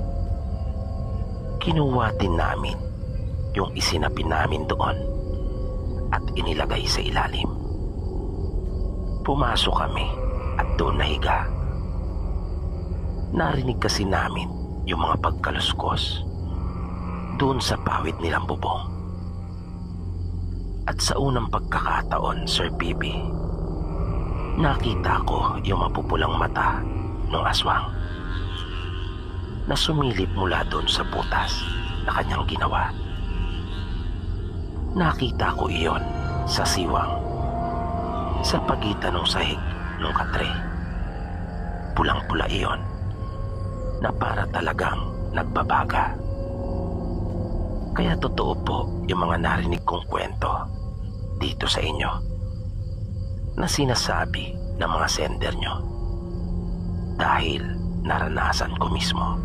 A: Kinuha din namin yung isinapi namin doon at inilagay sa ilalim. Pumasok kami at doon nahiga. Narinig kasi namin yung mga pagkaluskos doon sa pawid nilang bubong. At sa unang pagkakataon, Sir Bibi, nakita ko yung mapupulang mata ng aswang na sumilip mula doon sa butas na kanyang ginawa. Nakita ko iyon sa siwang sa pagitan ng sahig ng katre. Pulang-pula iyon na para talagang nagbabaga. Kaya totoo po yung mga narinig kong kwento dito sa inyo na sinasabi ng mga sender nyo, dahil naranasan ko mismo.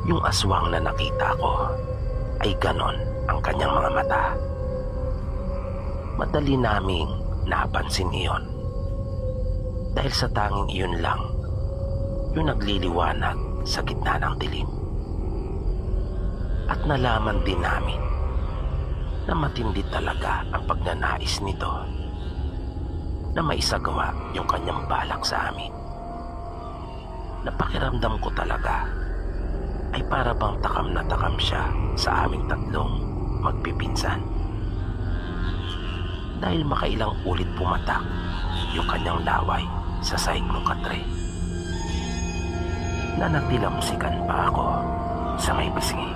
A: Yung aswang na nakita ko ay ganon ang kanyang mga mata. Madali naming napansin iyon dahil sa tanging iyon lang yung nagliliwanag sa gitna ng dilim. At nalaman din namin na matindi talaga ang pagnanais nito na maisagawa yung kanyang balak sa amin. Napakiramdam ko talaga ay para bang takam na takam siya sa aming 3 magpipinsan. Dahil makailang ulit pumatak yung kanyang laway sa sahig ng katre. Nanatilamsikan pa ako sa may pisngi.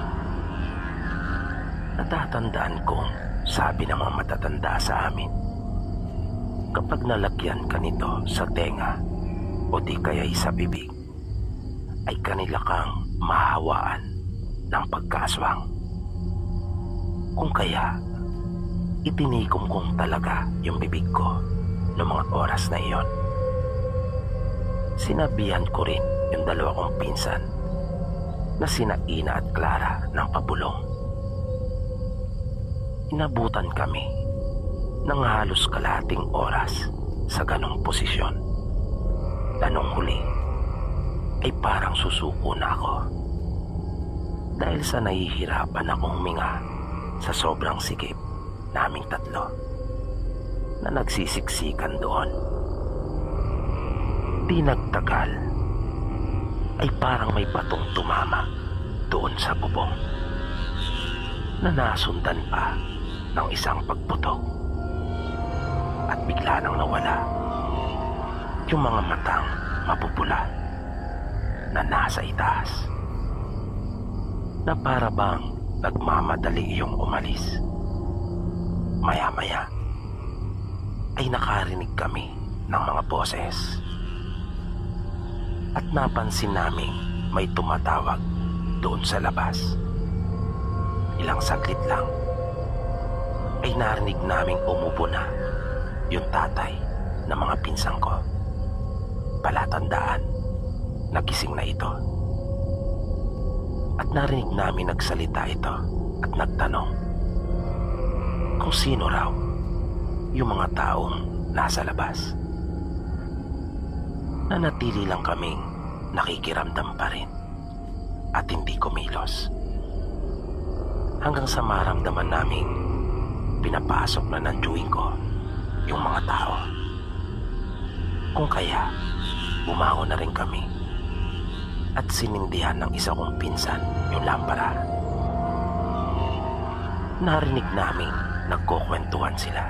A: Natatandaan kong sabi ng mga matatanda sa amin, kapag nalagyan ka nito sa tenga o di kaya'y sa bibig, ay kanila kang mahawaan ng pagkaswang. Kung kaya, itinikom kong talaga yung bibig ko noong mga oras na iyon. Sinabihan ko rin yung 2 kong pinsan na sina Ina at Clara ng pabulong. Inabutan kami ng halos kalahating oras sa ganong posisyon. Anong huli ay parang susuko na ako dahil sa nahihirapan akong huminga sa sobrang sikip naming 3 na nagsisiksikan doon Di nagtagal ay parang may batong tumama doon sa bubong na nasundan pa ng isang pagputok at bigla nang nawala yung mga matang mapupula na nasa itaas na para bang nagmamadali yung umalis. Maya-maya ay nakarinig kami ng mga boses at napansin naming may tumatawag doon sa labas. Ilang saglit lang ay narinig naming umupo na yung tatay ng mga pinsang ko. Palatandaan, nagising na ito. At narinig namin nagsalita ito at nagtanong kung sino raw yung mga taong nasa labas. Nanatili lang kaming nakikiramdam pa rin at hindi kumilos. Hanggang sa maramdaman naming pinapasok na ng chewing ko yung mga tao. Kung kaya, bumangon na rin kami at sinindihan ng isa kong pinsan yung lampara. Narinig namin nagkukwentuhan sila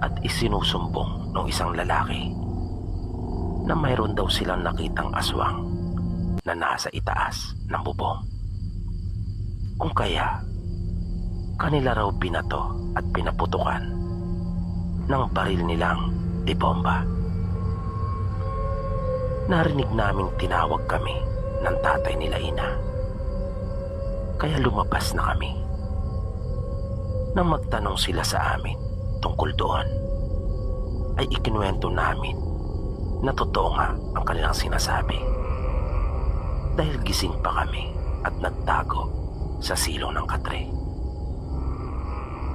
A: at isinusumbong ng isang lalaki na mayroon daw silang nakitang aswang na nasa itaas ng bubong. Kung kaya, kanila raw binato at pinaputukan ng baril nilang de bomba. Narinig naming tinawag kami ng tatay nila Ina. Kaya lumabas na kami. Nang magtanong sila sa amin tungkol doon, ay ikinuwento namin na totoo nga ang kanilang sinasabi. Dahil gising pa kami at nagtago sa silong ng katre.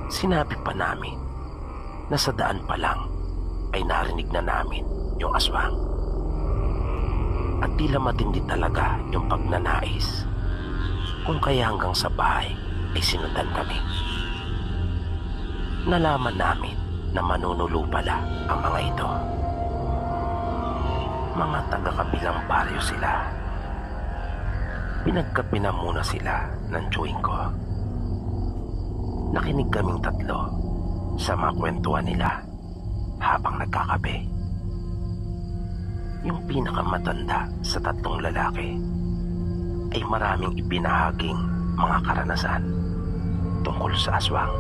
A: Sinabi pa namin na sa daan pa lang ay narinig na namin yung aswang. At tila matindi talaga yung pagnanais. Kung kaya hanggang sa bahay ay sinundan kami. Nalaman namin na manunulo pala ang mga ito. Mga taga-kabilang baryo sila. Pinagkape na muna sila ng chewing ko. Nakinig kaming tatlo sa mga kwentuhan nila habang nagkakape. Yung pinakamatanda sa tatlong lalaki ay maraming ibinahaging mga karanasan tungkol sa aswang.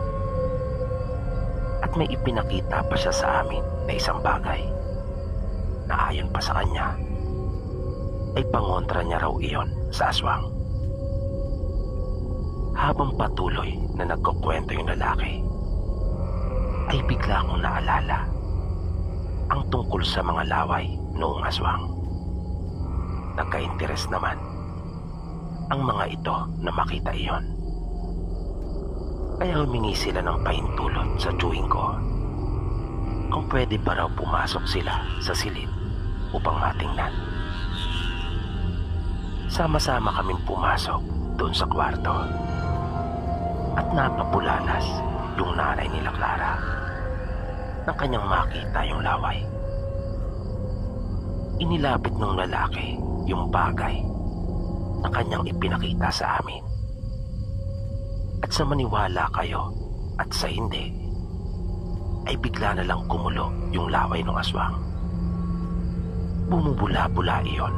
A: At may ipinakita pa siya sa amin na isang bagay na ayon pa sa kanya ay pangontra niya raw iyon sa aswang. Habang patuloy na nagkukwento yung lalaki, ay bigla akong naalala ang tungkol sa mga laway noong aswang. Nagka-interes naman ang mga ito na makita iyon. Kaya humingi sila ng pahintulot sa chewing ko kung pwede ba raw pumasok sila sa silid upang matingnan. Sama-sama kaming pumasok doon sa kwarto at napapulalas yung nanay nila Clara nang kanyang makita yung laway. Inilapit ng lalaki yung bagay na kanyang ipinakita sa amin. At sa maniwala kayo at sa hindi, ay bigla na lang kumulo yung laway ng aswang. Bumubula-bula iyon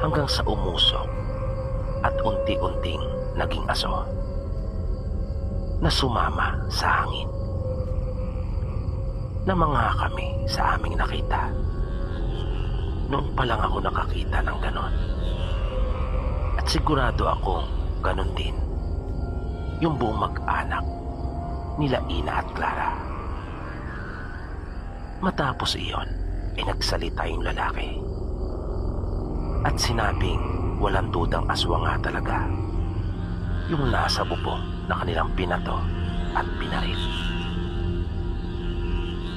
A: hanggang sa umusok at unti-unting naging aso na sumama sa hangin. Namangha kami sa aming nakita. Noon pa lang ako nakakita ng ganon. At sigurado akong ganon din yung buong mag-anak nila Ina at Clara. Matapos iyon ay nagsalita yung lalaki at sinabing walang dudang aswang nga talaga yung nasa bubong na kanilang pinato at pinaril.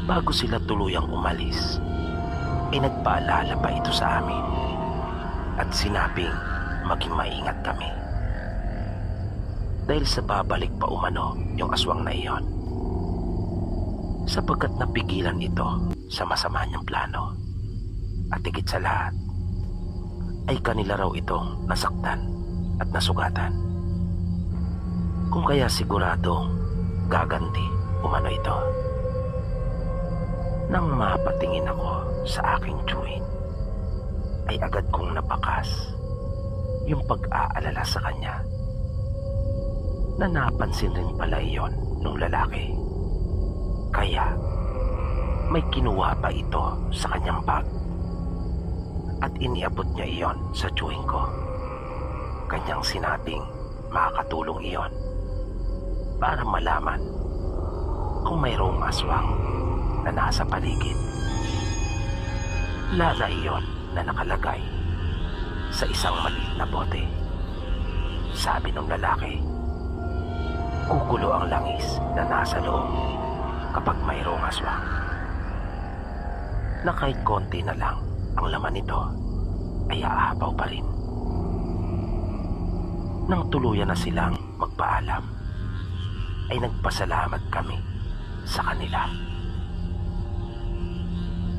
A: Bago sila tuluyang umalis, ay nagpaalala pa ito sa amin at sinabing maging maingat kami. Dahil sa babalik pa umano yung aswang na iyon. Sapagkat napigilan ito sa masama niyang plano. At higit sa lahat, ay kanila raw itong nasaktan at nasugatan. Kung kaya siguradong gaganti umano ito. Nang mapatingin ako sa aking chewin, ay agad kong napakas yung pag-aalala sa kanya, na napansin rin pala iyon nung lalaki. Kaya may kinuha pa ito sa kanyang bag at iniabot niya iyon sa chewing ko. Kanyang sinabing makakatulong iyon para malaman kung mayroong aswang na nasa paligid. Lana iyon na nakalagay sa isang maliit na bote. Sabi ng lalaki, kukulo ang langis na nasa loob kapag mayroong aswang, na kahit konti na lang ang laman nito ay aapaw pa rin. Nang tuluyan na silang magpaalam, ay nagpasalamat kami sa kanila.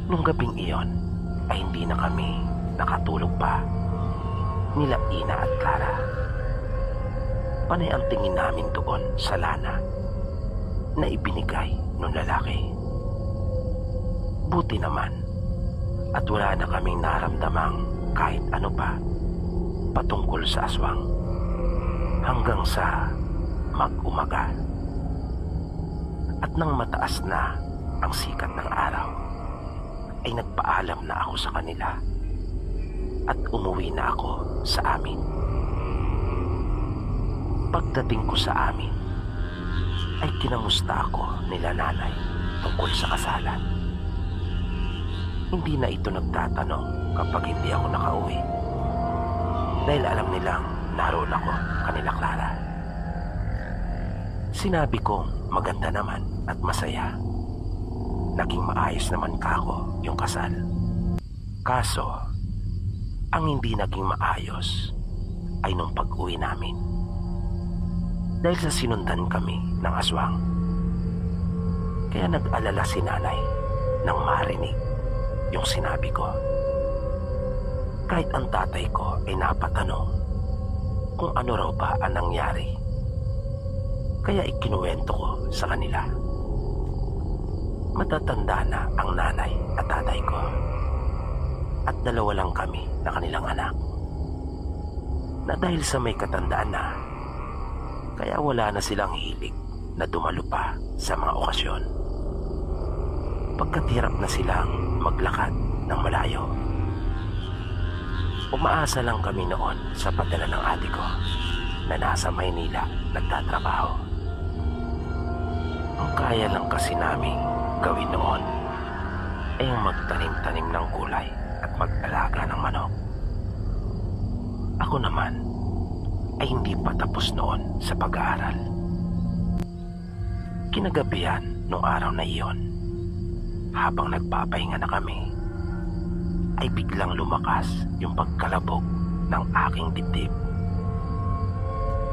A: Nung gabing iyon ay hindi na kami nakatulog pa nila Ina at Clara. Panay ang tingin namin doon sa lana na ibinigay ng lalaki. Buti naman at wala na kaming naramdamang kahit ano pa patungkol sa aswang hanggang sa mag-umaga. At nang mataas na ang sikat ng araw, ay nagpaalam na ako sa kanila at umuwi na ako sa amin. Pagdating ko sa amin, ay kinamusta ako nila nanay tungkol sa kasalan. Hindi na ito nagtatanong kapag hindi ako nakauwi, dahil alam nilang naroon ako kanila Clara. Sinabi kong maganda naman at masaya. Naging maayos naman kako yung kasal. Kaso, ang hindi naging maayos ay nung pag-uwi namin. Dahil sa sinundan kami ng aswang. Kaya nag-alala si nanay nang marinig yung sinabi ko. Kahit ang tatay ko ay napatanong kung ano raw ba ang nangyari. Kaya ikinuwento ko sa kanila. Matatanda na ang nanay at tatay ko, at dalawa lang kami na kanilang anak, na dahil sa may katandaan na, kaya wala na silang hilig na dumalo pa sa mga okasyon. Pagkat hirap na silang maglakad ng malayo. Umaasa lang kami noon sa padala ng ate ko na nasa Maynila nagtatrabaho. Ang kaya lang kasi namin gawin noon ay magtanim-tanim ng gulay at mag-alaga ng manok. Ako naman ay hindi pa tapos noon sa pag-aaral. Kinagabihan noong araw na iyon, habang nagpapahinga na kami, ay biglang lumakas yung pagkalabog ng aking dibdib,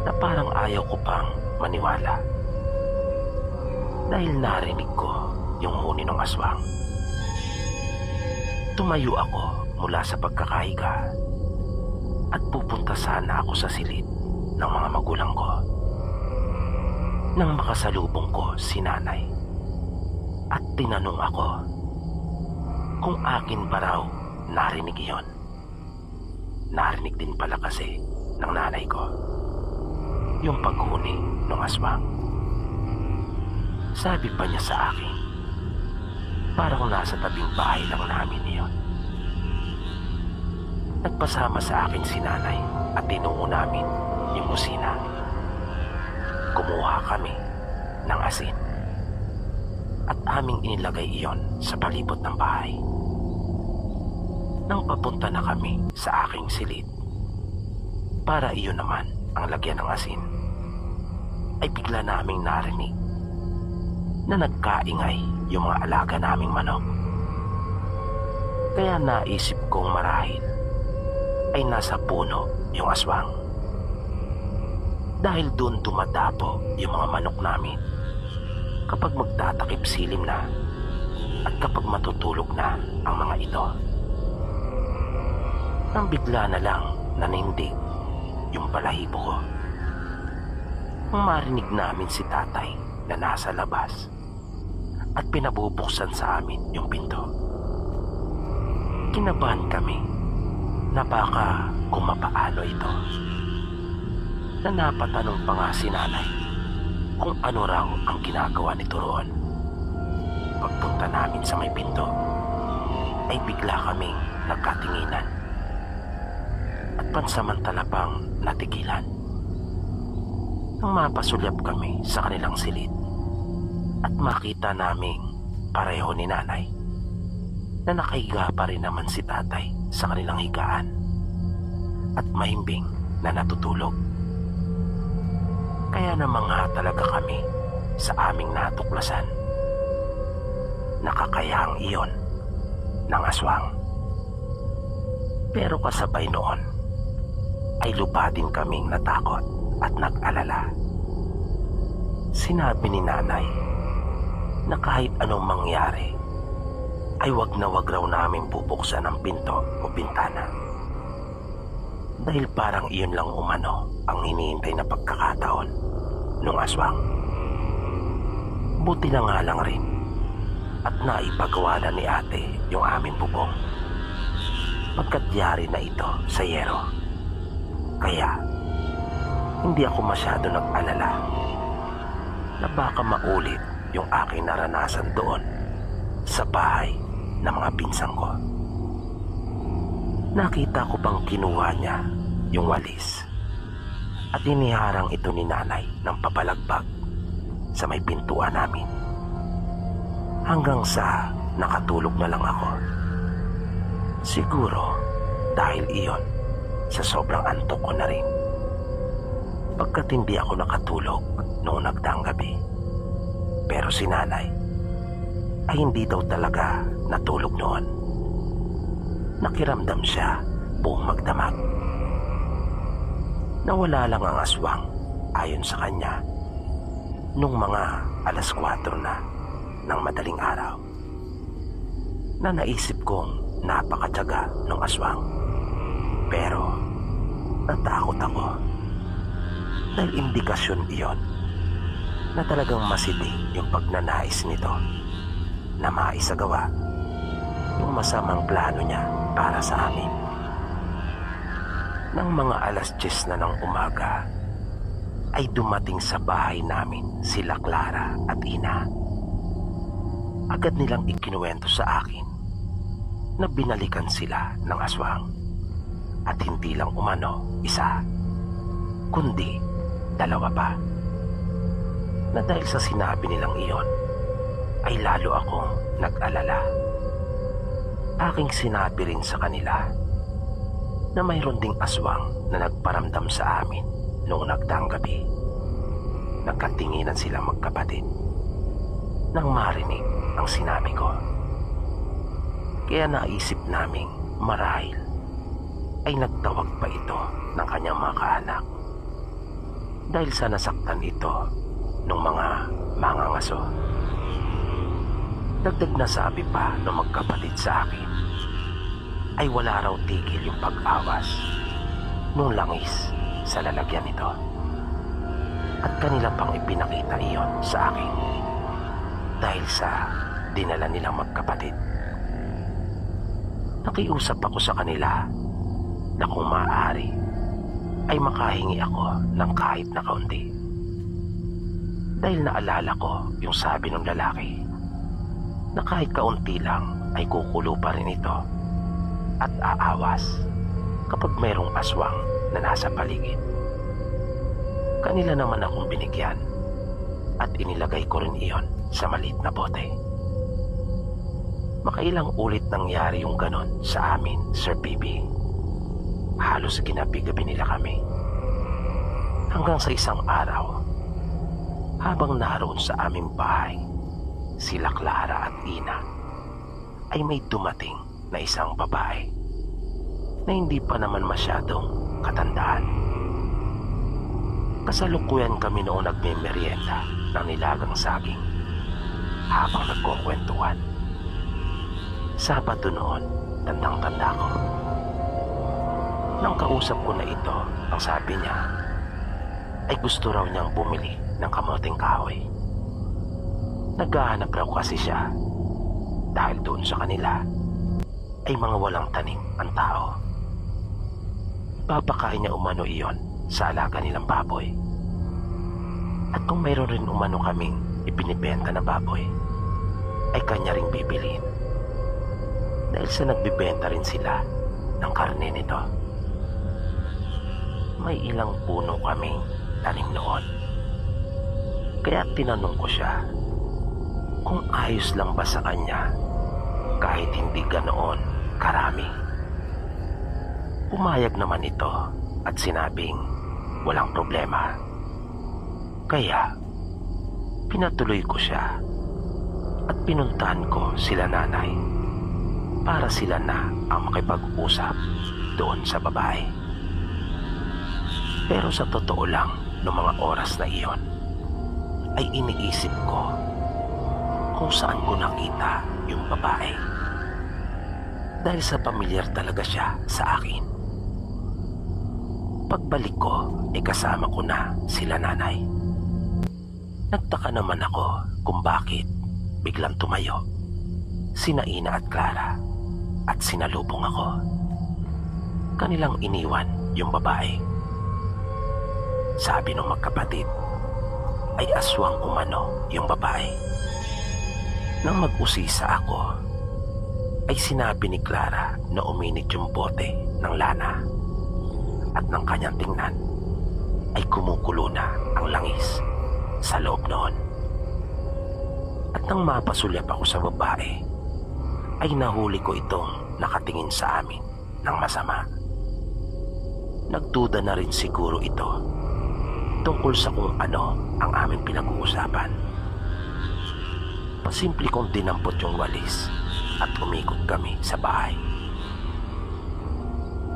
A: na parang ayaw ko pang maniwala, dahil narinig ko yung huni ng aswang. Tumayo ako mula sa pagkakahiga at pupunta sana ako sa silid ng mga magulang ko, nang makasalubong ko si nanay at tinanong ako kung akin ba raw narinig iyon. Narinig din pala kasi ng nanay ko yung paghuni ng aswang. Sabi pa niya sa akin, parang nasa tabing bahay lang namin iyon. Nagpasama sa akin si nanay at tinungo namin yung kusina. Kumuha kami ng asin at aming inilagay iyon sa palibot ng bahay. Nang papunta na kami sa aking silid para iyon naman ang lagyan ng asin, ay bigla naming narinig na nagkaingay yung mga alaga naming manok. Kaya naisip kong marahil ay nasa puno yung aswang, dahil doon dumadapo yung mga manok namin kapag magtatakip silim na at kapag matutulog na ang mga ito. Nang bigla na lang nanindig yung balahibo ko. Nang marinig namin si tatay na nasa labas at pinabubuksan sa amin yung pinto. Kinabahan kami na baka kung mapaano ito. Na napatanong pa nga si nanay kung ano raw ang ginagawa nito roon. Pagpunta namin sa may pinto ay bigla kaming nagkatinginan at pansamantala pang natigilan. Nang mapasulyap kami sa kanilang silid at makita naming pareho ni nanay na nakahiga pa rin naman si tatay sa kanilang higaan at mahimbing na natutulog. Kaya namangha talaga kami sa aming natuklasan. Nakakayahang iyon ng aswang. Pero kasabay noon ay lubha din kaming natakot at nag-alala. Sinabi ni nanay na kahit anong mangyari ay wag na wag raw namin bubuksan ang pinto o bintana. Dahil parang iyon lang umano ang hinihintay na pagkakataon ng aswang. Buti na nga lang rin at naipagawa na ni ate yung aming bubong. Pagkat yari na ito sa yero. Kaya hindi ako masyado nag-alala na baka maulit yung aking naranasan doon sa bahay ng mga pinsan ko. Nakita ko bang kinuha niya yung walis at iniharang ito ni nanay ng papalagbag sa may pintuan namin. Hanggang sa nakatulog na lang ako. Siguro dahil iyon sa sobrang antok ko na rin. Pagkat hindi ako nakatulog noong nagdaang gabi. Pero si nanay ay hindi daw talaga natulog noon. Nakiramdam siya buong magdamag. Nawala lang ang aswang ayon sa kanya nung mga 4:00 na ng madaling araw. Na naisip kong napakatyaga ng aswang. Pero natakot ako dahil indikasyon iyon na talagang masidi yung pagnanais nito na maisagawa yung masamang plano niya para sa amin. Nang mga 10:00 na ng umaga ay dumating sa bahay namin sila Clara at Ina. Agad nilang ikinuwento sa akin na binalikan sila ng aswang at hindi lang umano isa kundi 2 pa. Na dahil sa sinabi nilang iyon ay lalo akong nag-alala. Aking sinabi rin sa kanila na mayroon ding aswang na nagparamdam sa amin noong nagdaang gabi. Nagkatinginan silang magkapatid nang marinig ang sinabi ko. Kaya naisip naming marahil ay nagtawag pa ito ng kanyang mga kaanak dahil sa nasaktan ito ng mga mangangaso. Dagdag na sabi pa ng magkapatid sa akin ay wala raw tigil yung pag-awas nung langis sa lalagyan nito. At kanila pang ipinakita iyon sa akin dahil sa dinala nilang magkapatid. Nakiusap ako sa kanila na kung maaari ay makahingi ako ng kahit na kaunti. Dahil naalala ko yung sabi ng lalaki na kahit kaunti lang ay kukulo pa rin ito at aawas kapag mayroong aswang na nasa paligid. Kanila naman akong binigyan at inilagay ko rin iyon sa maliit na bote. Makailang ulit nangyari yung ganon sa amin, Sir Bibi. Halos ginabi-gabi nila kami. Hanggang sa isang araw, habang naroon sa aming bahay, sila Clara at Ina, ay may dumating na isang babae na hindi pa naman masyadong katandaan. Kasalukuyan kami noon nagmemeryenda ng nilagang saging habang nagkukwentuhan. Sabado noon, tandang-tanda ko. Nang kausap ko na ito, ang sabi niya ay gusto raw niyang bumili ng kamoting kahoy. Naghahanap raw kasi siya dahil doon sa kanila ay mga walang tanim ang tao. Papakain niya umano iyon sa alaga nilang baboy. At kung mayroon rin umano kaming ipinibenta na baboy, ay kanya ring bibilin. Dahil sa nagbibenta rin sila ng karne nito. May ilang puno kaming tanim noon. Kaya tinanong ko siya kung ayos lang ba sa kanya kahit hindi ganoon karami. Pumayag naman ito at sinabing walang problema. Kaya pinatuloy ko siya at pinuntahan ko sila nanay para sila na ang makipag-usap doon sa babae. Pero sa totoo lang, noong mga oras na iyon, ay iniisip ko kung saan ko nakita yung babae. Dahil sa pamilyar talaga siya sa akin. Pagbalik ko, ay kasama ko na sila nanay. Nagtaka naman ako kung bakit biglang tumayo sina Ina at Clara at sinalubong ako. Kanilang iniwan yung babae. Sabi ng magkapatid ay aswang umano yung babae. Nang mag-usisa ako ay sinabi ni Clara na uminit yung bote ng lana at ng kanyang tingnan ay kumukulo na ang langis sa loob noon. At nang mapasulyap ako sa babae ay nahuli ko itong nakatingin sa amin ng masama. Nagduda na rin siguro ito tungkol sa kung ano ang aming pinag-uusapan. Pasimple kong dinampot yung walis at umikot kami sa bahay.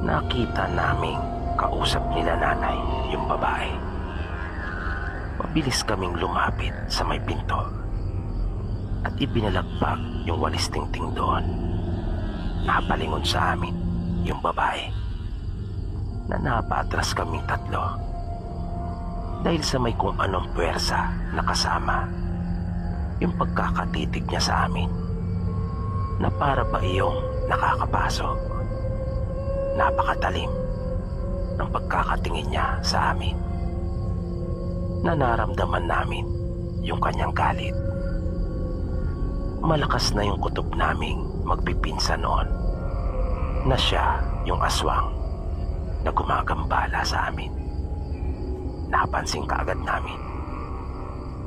A: Nakita naming kausap nila nanay yung babae. Mabilis kaming lumapit sa may pinto at ibinalagpag yung walis tingting doon. Napalingon sa amin yung babae na napatras kaming tatlo dahil sa may kung anong puwersa na kasama yung pagkakatitig niya sa amin na para ba iyong nakakapasok. Napakatalim ng pagkakatingin niya sa amin. Nanaramdaman namin yung kanyang galit. Malakas na yung kutob naming magpipinsa noon na siya yung aswang na gumagambala sa amin. Napansin kaagad namin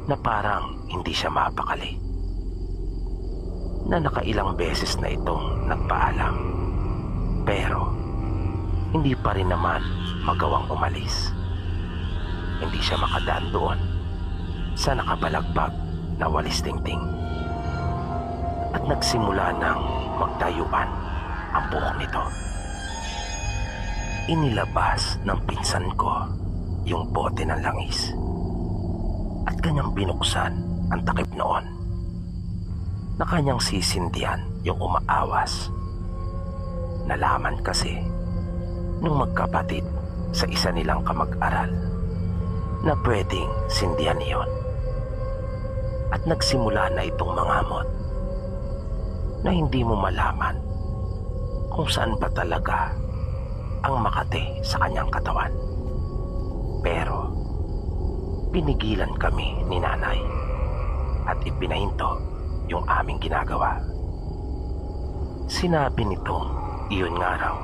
A: na parang hindi siya mapakali, na nakailang beses na itong nagpaalam pero hindi pa rin naman magawang umalis. Hindi siya makadaan doon sa nakabalagbag na walis tingting at nagsimula ng magtayuan ang buhok nito. Inilabas ng pinsan ko yung bote ng langis at kanyang binuksan ang takip noon na kanyang sisindihan yung umaawas. Nalaman kasi nung magkapatid sa isa nilang kamag-aral na pwedeng sindihan iyon at nagsimula na itong mangamot na hindi mo malaman kung saan ba talaga ang makate sa kanyang katawan. Pero pinigilan kami ni nanay at ipinahinto yung aming ginagawa. Sinabi nitong iyon nga raw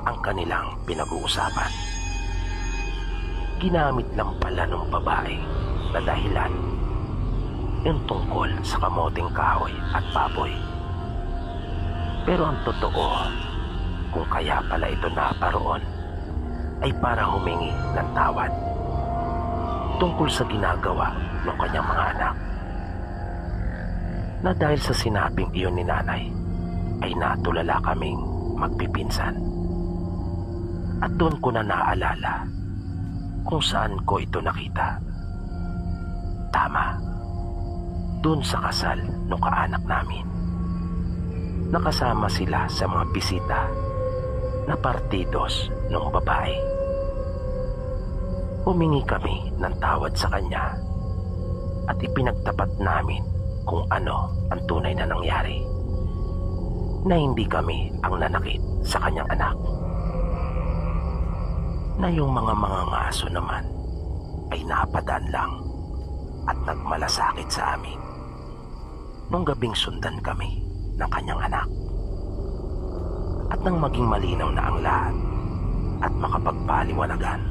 A: ang kanilang pinag-uusapan. Ginamit lang pala ng babae na dahilan yung tungkol sa kamoting kahoy at baboy. Pero ang totoo, kung kaya pala ito naparoon ay para humingi ng tawad tungkol sa ginagawa ng kanyang mga anak, na dahil sa sinabing iyon ni nanay ay natulala kaming magpipinsan. At doon ko na naalala kung saan ko ito nakita. Tama, doon sa kasal ng kaanak namin. Nakasama sila sa mga bisita na partidos ng babae. Humingi kami ng tawad sa kanya at ipinagtapat namin kung ano ang tunay na nangyari, na hindi kami ang nanakit sa kanyang anak, na yung mga ngaso naman ay napadaan lang at nagmalasakit sa amin nung gabing sundan kami ng kanyang anak. At nang maging malinaw na ang lahat at makapagpaliwanagan,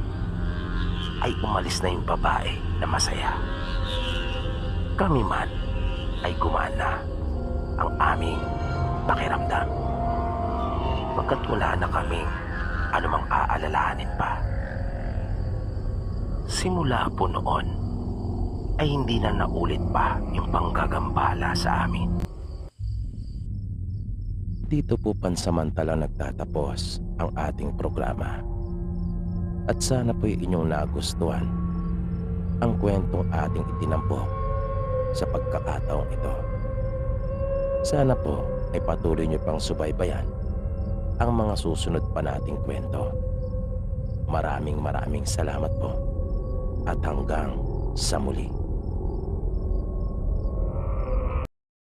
A: ay umalis na yung babae na masaya. Kami man ay gumana ang aming pakiramdam, pagkat wala na kaming anumang aalalahanin pa. Simula po noon ay hindi na naulit pa yung panggagambala sa amin. Dito po pansamantalang nagtatapos ang ating programa. At sana po'y inyong nagustuhan ang kwentong ating itinampok sa pagkakataong ito. Sana po ay patuloy niyo pang subaybayan ang mga susunod pa nating kwento. Maraming salamat po at hanggang sa muli.